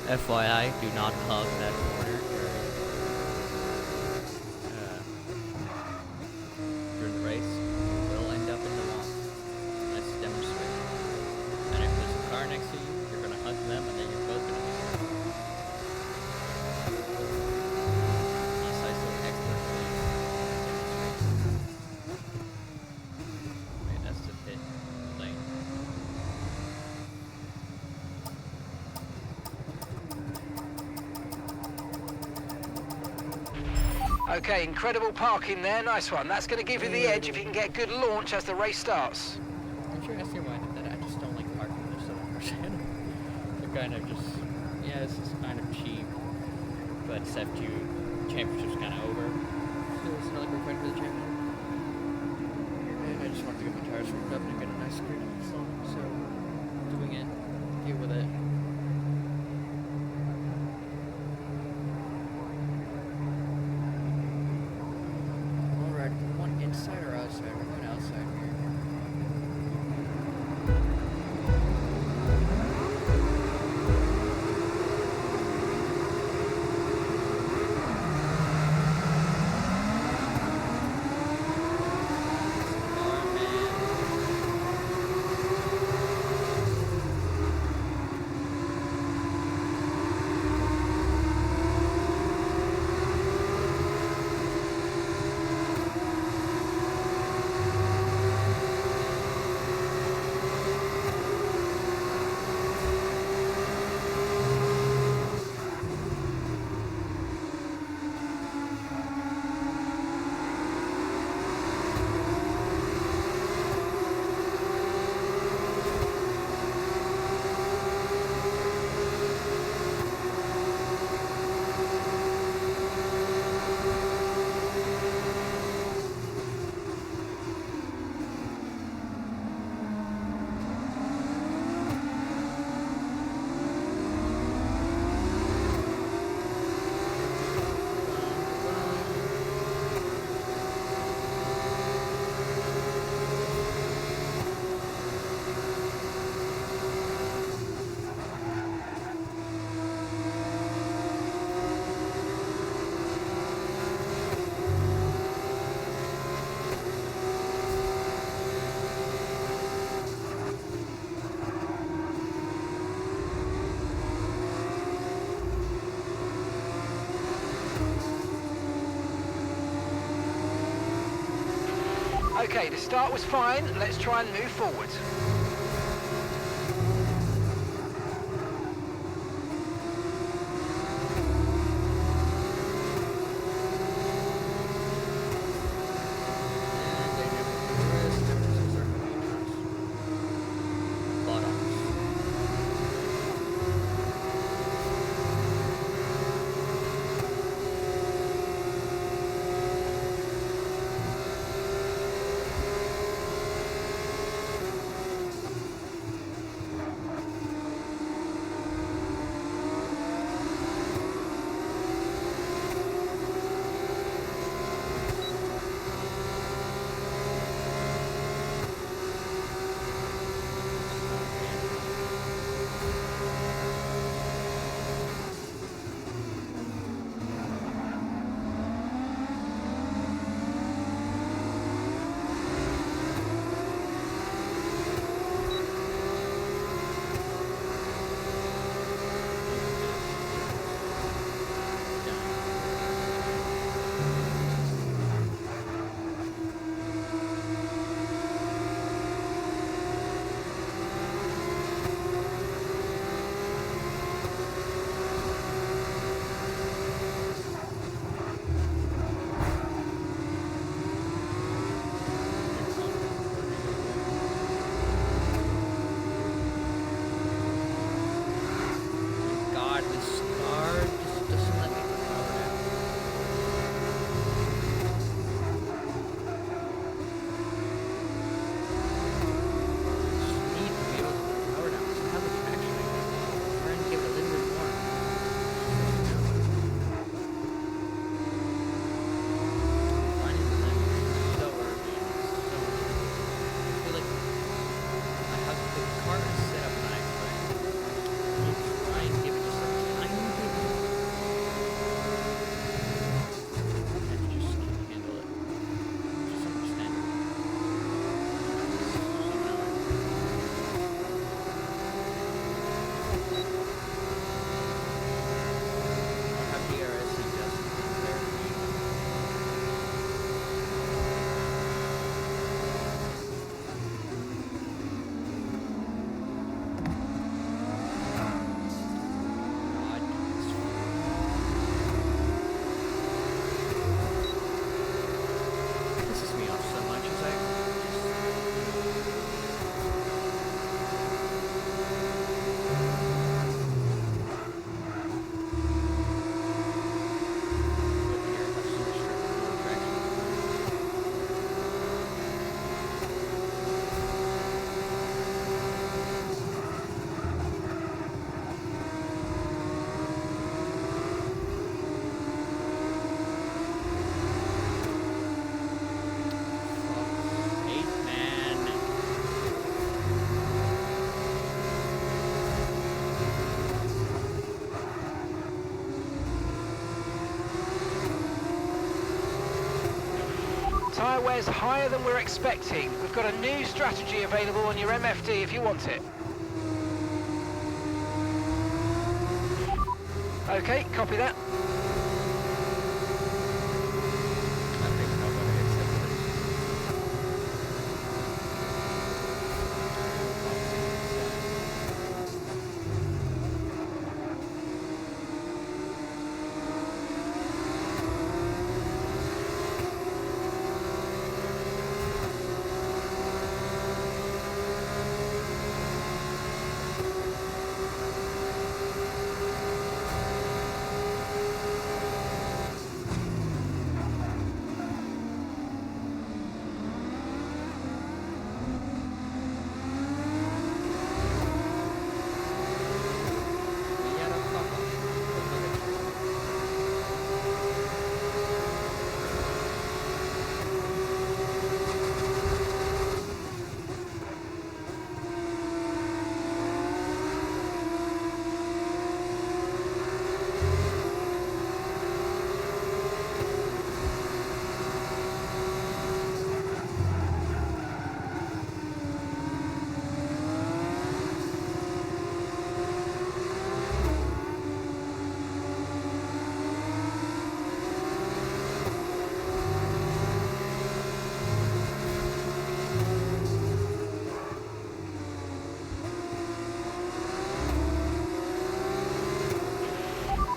FYI, do not hug that corner during the race. You will end up in the wall. Let's demonstrate. And if there's a car next to you, you're gonna hug them, and then you're both gonna be stuck. Unless I so expertly demonstrate. Wait, that's the pit lane. Okay, incredible parking there. Nice one. That's going to give you the edge if you can get good launch as the race starts. Aren't you asking why I did that? I just don't like parking this other person. They're kind of just, yeah, this is kind of cheap, but F2 championship's kind of over. So it's not like we're fighting for the championship. And I just want to get my tires warmed up and get a nice screen on the phone, so doing it, deal with it. Alright, we want inside or outside? We're going outside here. Okay, the start was fine. Let's try and move forward. tyre wear's higher than we're expecting. We've got a new strategy available on your MFD if you want it. Okay, copy that.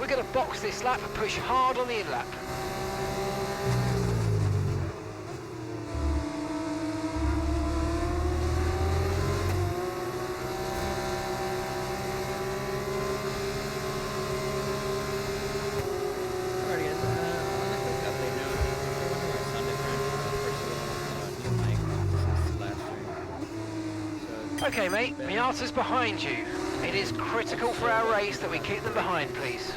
We're going to box this lap and push hard on the in-lap. Okay mate, Miata's behind you. It is critical for our race that we keep them behind, please.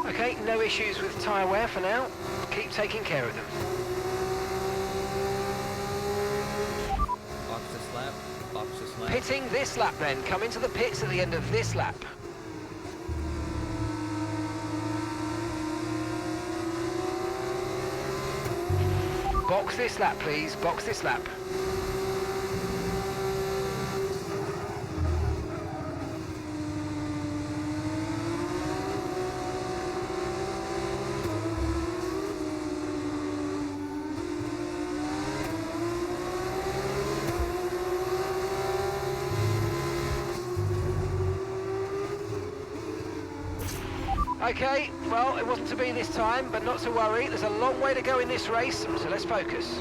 Okay, no issues with tyre wear for now. Keep taking care of them. Box this lap. Pitting this lap then. Come into the pits at the end of this lap. Box this lap, please. Box this lap. Okay, well, it wasn't to be this time, but not to worry. There's a long way to go in this race, so let's focus.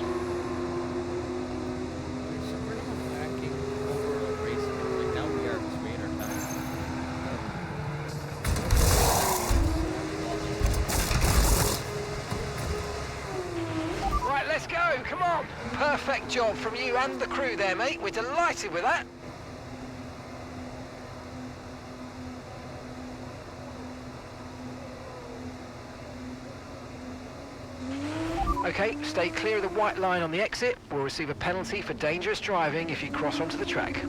Right, let's go, come on. Perfect job from you and the crew there, mate. We're delighted with that. Okay, stay clear of the white line on the exit. We'll receive a penalty for dangerous driving if you cross onto the track.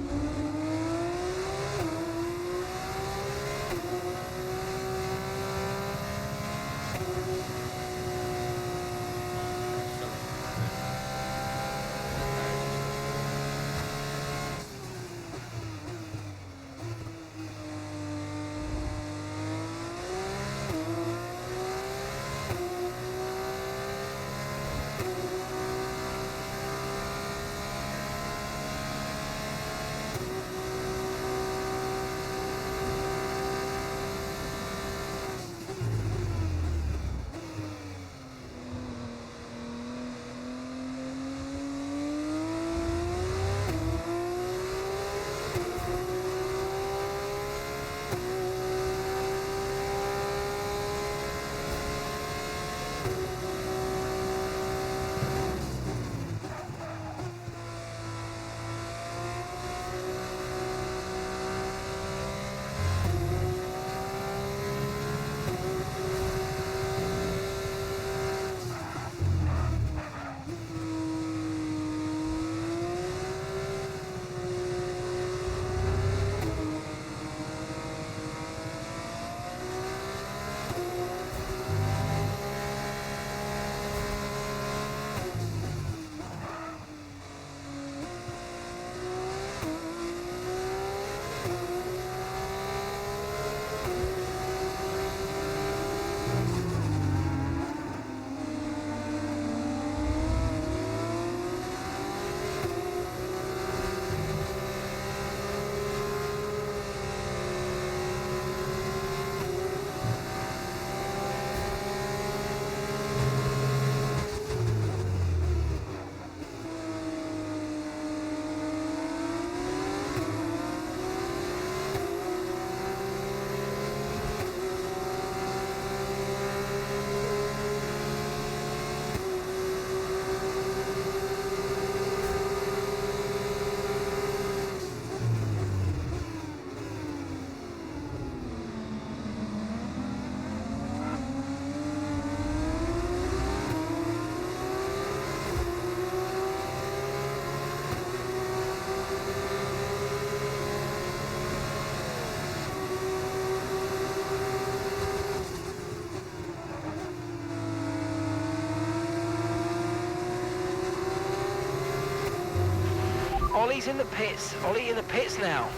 Ollie's in the pits. Ollie in the pits now.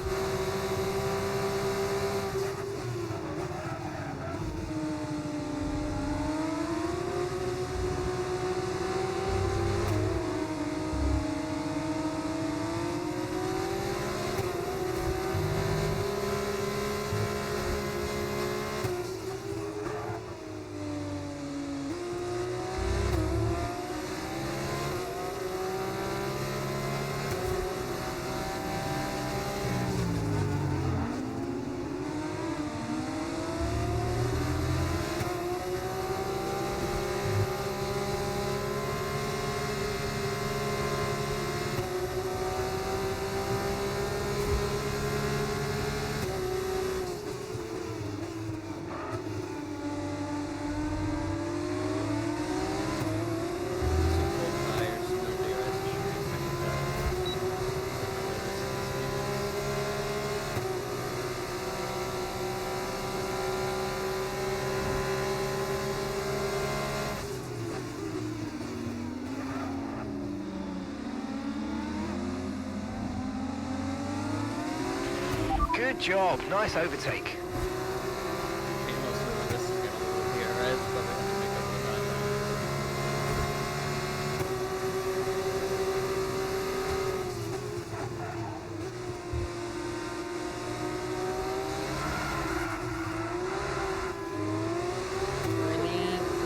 Good job, nice overtake.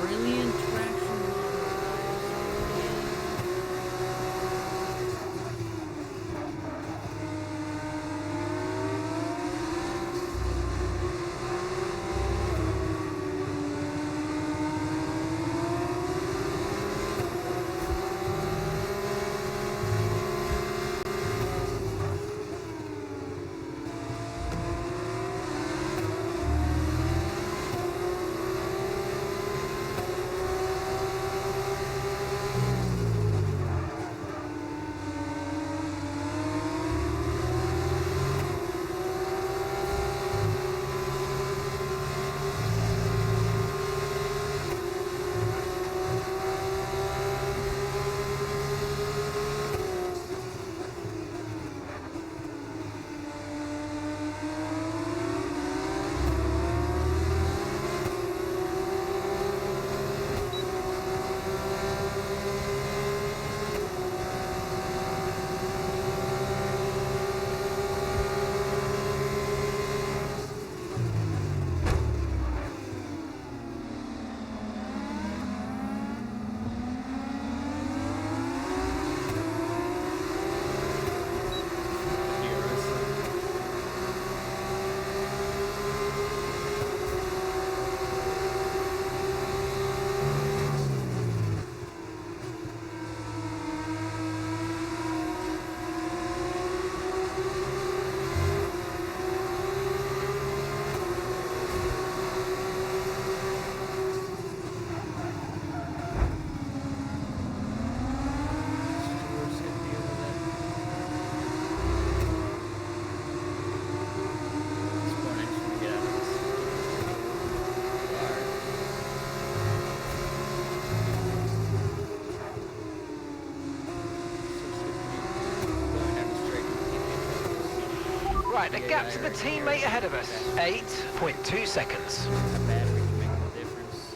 Brilliant traction model, Right, the gap to the teammate ahead of us, 8.2 seconds. A battery can make the difference.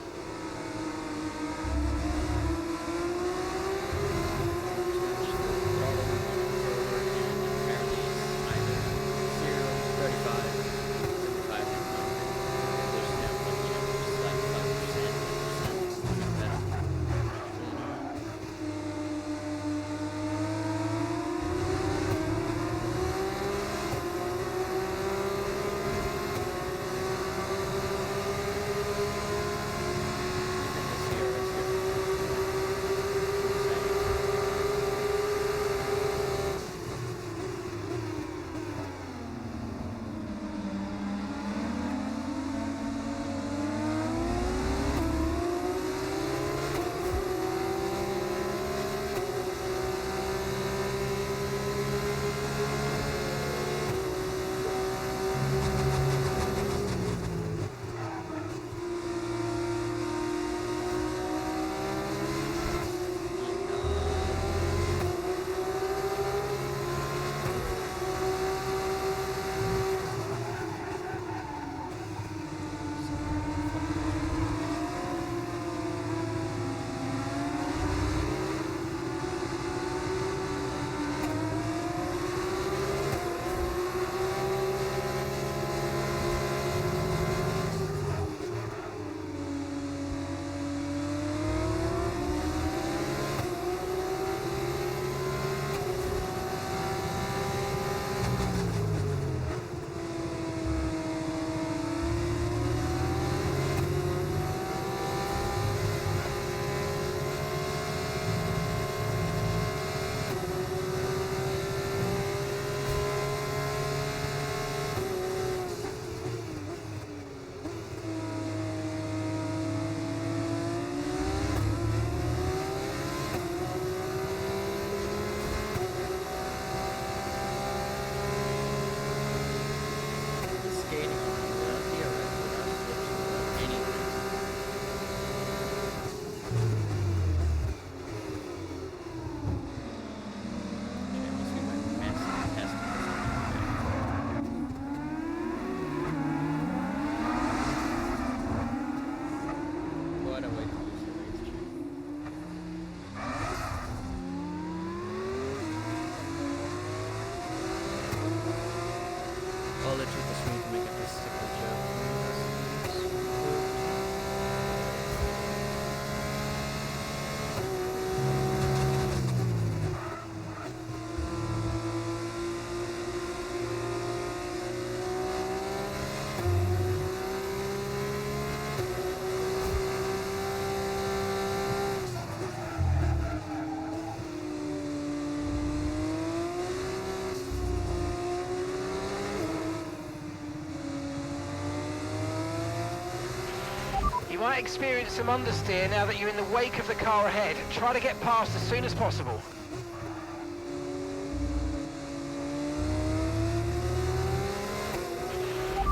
You might experience some understeer now that you're in the wake of the car ahead. Try to get past as soon as possible.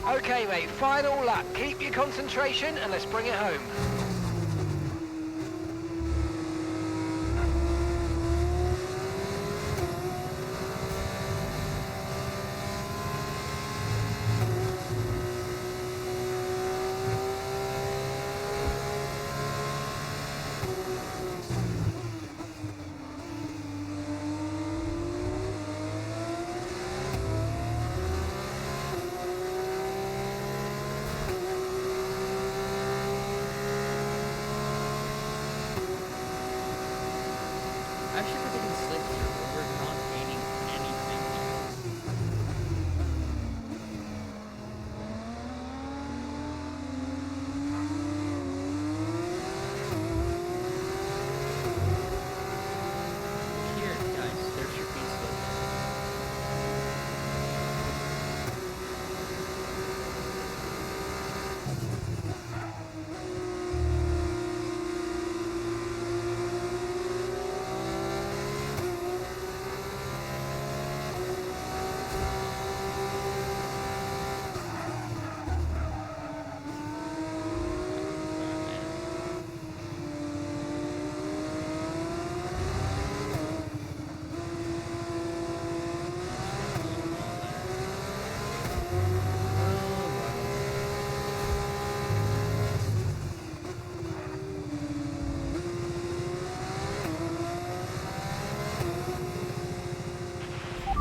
Okay, mate, final lap. Keep your concentration and let's bring it home. Actually, we're getting slick here, but we're not gaining anything here. Here, guys, there should be slick.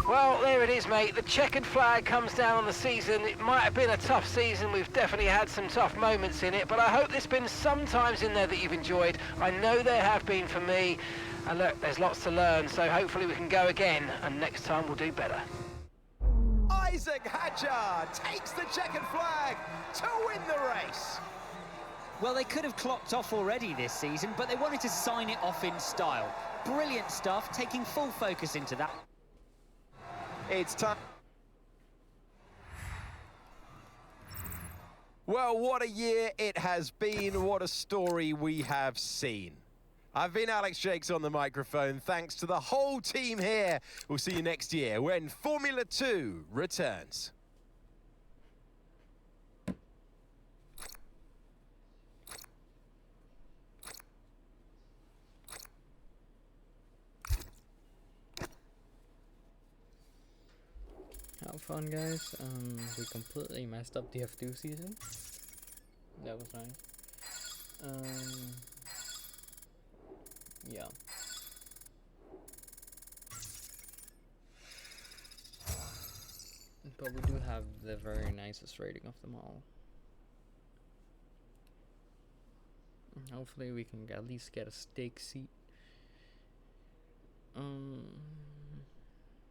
Well, there it is, mate. The checkered flag comes down on the season. It might have been a tough season. We've definitely had some tough moments in it, but I hope there's been some times in there that you've enjoyed. I know there have been for me. And look, there's lots to learn, so hopefully we can go again, and next time we'll do better. Isaac Hadjar takes the checkered flag to win the race. Well, they could have clocked off already this season, but they wanted to sign it off in style. Brilliant stuff, taking full focus into that. It's time. Well, what a year it has been. What a story we have seen. I've been Alex Jakes on the microphone. Thanks to the whole team here. We'll see you next year when Formula 2 returns. Have fun, guys. We completely messed up the F2 season. That was nice. Yeah. But we do have the very nicest rating of them all. Hopefully we can at least get a stake seat.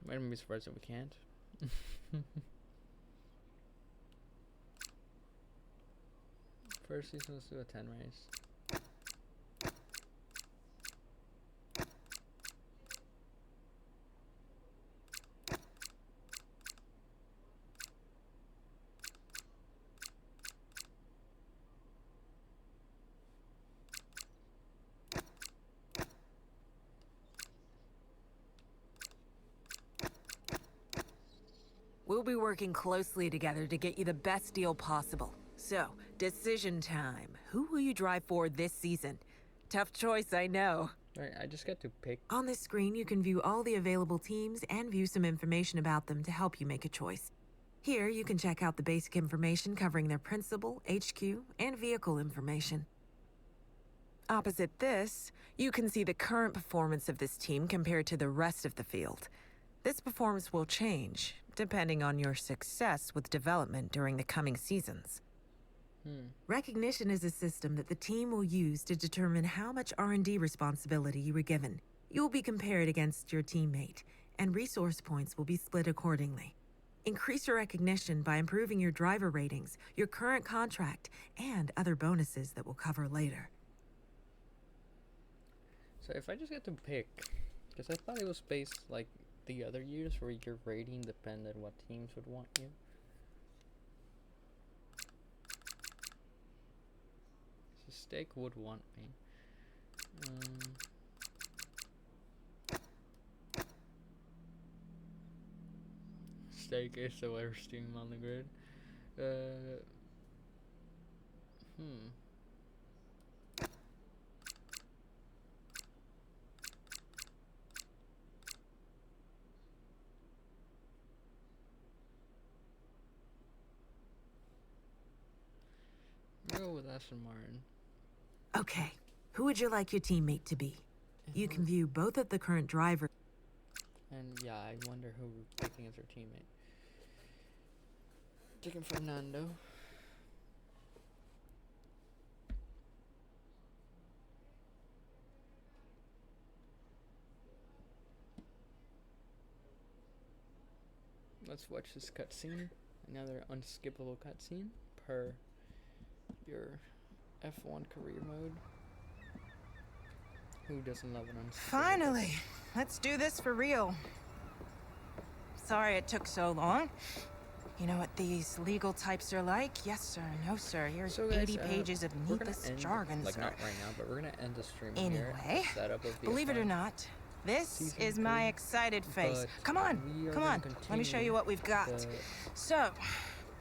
Might be surprised if we can't. First season, let's do a 10 race. We'll be working closely together to get you the best deal possible. So, decision time. Who will you drive for this season? Tough choice, I know. Alright, I just got to pick. On this screen, you can view all the available teams and view some information about them to help you make a choice. Here, you can check out the basic information covering their principal, HQ, and vehicle information. Opposite this, you can see the current performance of this team compared to the rest of the field. This performance will change, depending on your success with development during the coming seasons. Recognition is a system that the team will use to determine how much R&D responsibility you were given. You will be compared against your teammate, and resource points will be split accordingly. Increase your recognition by improving your driver ratings, your current contract, and other bonuses that we'll cover later. So if I just get to pick, because I thought it was based like the other years where your rating depended what teams would want you. So Steak would want me. Steak is the worst team on the grid. Go with Aston Martin. Okay, who would you like your teammate to be? You can view both of the current drivers. And yeah, I wonder who we're picking as our teammate. Taking Fernando. Let's watch this cutscene. Another unskippable cutscene per your F1 career mode. Who doesn't love an unskippable? Finally, let's do this for real. Sorry it took so long. You know what these legal types are like? Yes, sir. No, sir. Here's So guys, 80 pages of we're gonna needless end, jargon, like sir. not right now, but we're gonna end the stream here. Anyway, Setup of the believe it or F1 not, this Season is my 3, excited face. but Come on, we are come gonna on. Let me show continue you what we've got. the- So,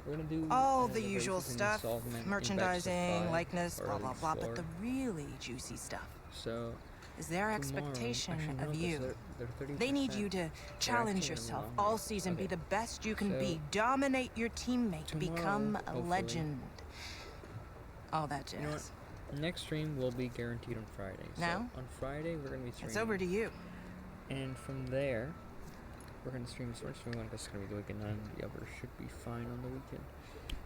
We're gonna do all the races usual in stuff, installment in merchandising, batches of 5, likeness, or blah, at blah, least blah. 4. But the really juicy stuff So is their tomorrow- expectation actually, no, of 'cause you. they're 30%. They need you to challenge actually yourself wrong. all season. Be Okay. the best you can So, be. Dominate your teammate. tomorrow, Become a hopefully- legend. All that jazz. You know what? Next stream will be guaranteed on Friday. Now? So on Friday we're gonna be streaming. It's over to you. And from there, we're gonna stream this one stream because it's gonna be the weekend, and the other should be fine on the weekend.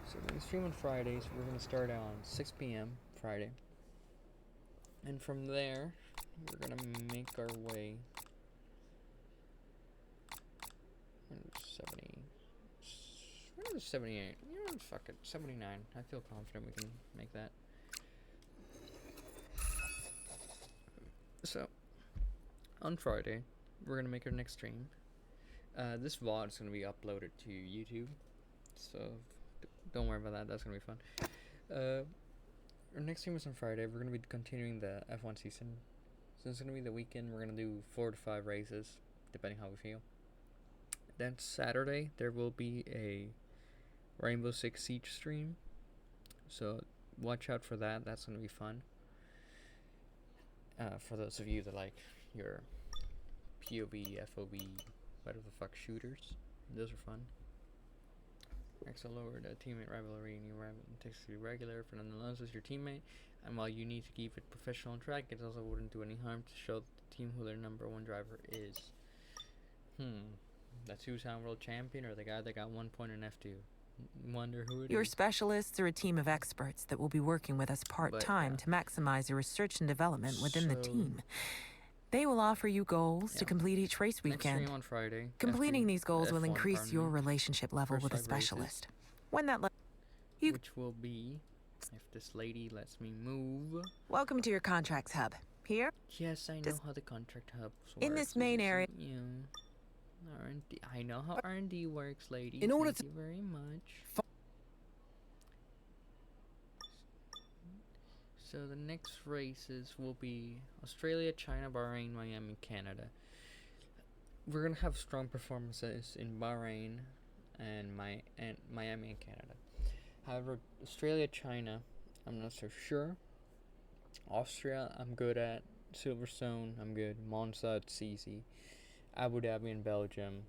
So we're gonna stream on Fridays. We're gonna start on 6 p.m. Friday, and from there, we're gonna make our way. 70. Where is 78? You know, fuck it. 79. I feel confident we can make that. So, on Friday, we're gonna make our next stream. This VOD is gonna be uploaded to YouTube, so don't worry about that. That's gonna be fun. Our next stream is on Friday. We're gonna be continuing the F1 season. So it's gonna be the weekend. We're gonna do 4 to 5 races, depending how we feel. Then Saturday there will be a Rainbow Six Siege stream, so watch out for that. That's gonna be fun. For those of you that like your POV, FOV, whatever the fuck shooters, those are fun. Hracso lowered a teammate rivalry, new rival takes to regular. Fernando Alonso is your teammate, and while you need to keep it professional on track, it also wouldn't do any harm to show the team who their number 1 driver is. That's two-time world champion or the guy that got 1 point in F2. Wonder who it Your is. specialists are a team of experts that will be working with us part-time yeah. to maximize your research and development within the So- team. They will offer you goals to Yeah. complete each race Next stream weekend. on Friday. Completing F2 these goals will F1, increase pardon your me, relationship level First with a 5 races. specialist. When that you- which will be, if this lady lets me move. Welcome to your contracts hub. Here, Yes, I know This- how the contract hub works. in this main area- Yeah. R&D. I know how R&D works, lady. In order Thank you very much. So the next races will be Australia, China, Bahrain, Miami, Canada. We're gonna have strong performances in Bahrain and Miami and Canada. However, Australia, China, I'm not so sure. Austria, I'm good at. Silverstone, I'm good. Monza, it's easy. Abu Dhabi and Belgium,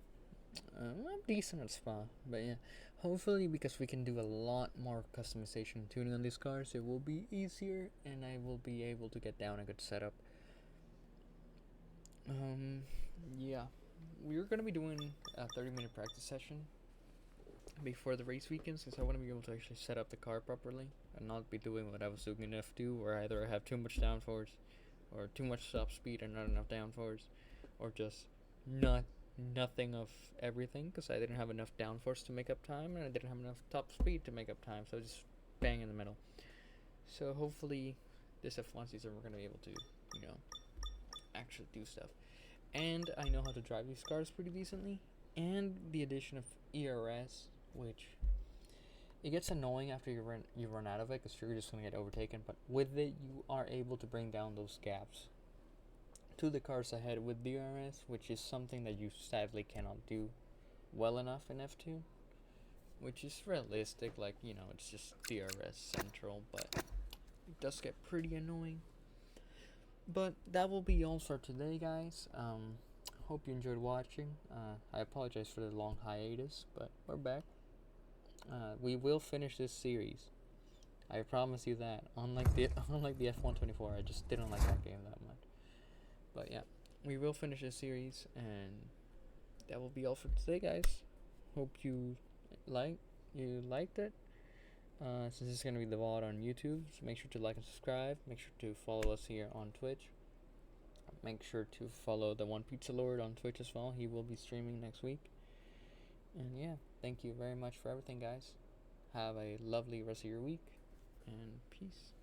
I'm decent at Spa, but yeah. Hopefully, because we can do a lot more customization and tuning on these cars, it will be easier, and I will be able to get down a good setup. Yeah, we're gonna be doing a 30-minute practice session before the race weekend, since I want to be able to actually set up the car properly and not be doing what I was doing in F2, where either I have too much downforce, or too much top speed and not enough downforce, or just nothing of everything, because I didn't have enough downforce to make up time, and I didn't have enough top speed to make up time, so just bang in the middle. So hopefully this F1 season we're going to be able to, you know, actually do stuff. And I know how to drive these cars pretty decently, and the addition of ERS, which It gets annoying after you run out of it, because you're just gonna get overtaken. But with it, you are able to bring down those gaps to the cars ahead with DRS, which is something that you sadly cannot do well enough in F2, which is realistic. Like, you know, it's just DRS central, but it does get pretty annoying. But that will be all for today, guys. Hope you enjoyed watching. I apologize for the long hiatus, but we're back. We will finish this series. I promise you that. Unlike the F1 24, I just didn't like that game that much. But yeah, we will finish this series, and that will be all for today, guys. Hope you liked it. Since this is gonna be the VOD on YouTube, so make sure to like and subscribe. Make sure to follow us here on Twitch. Make sure to follow the One Pizza Lord on Twitch as well. He will be streaming next week. And yeah, thank you very much for everything, guys. Have a lovely rest of your week, and peace.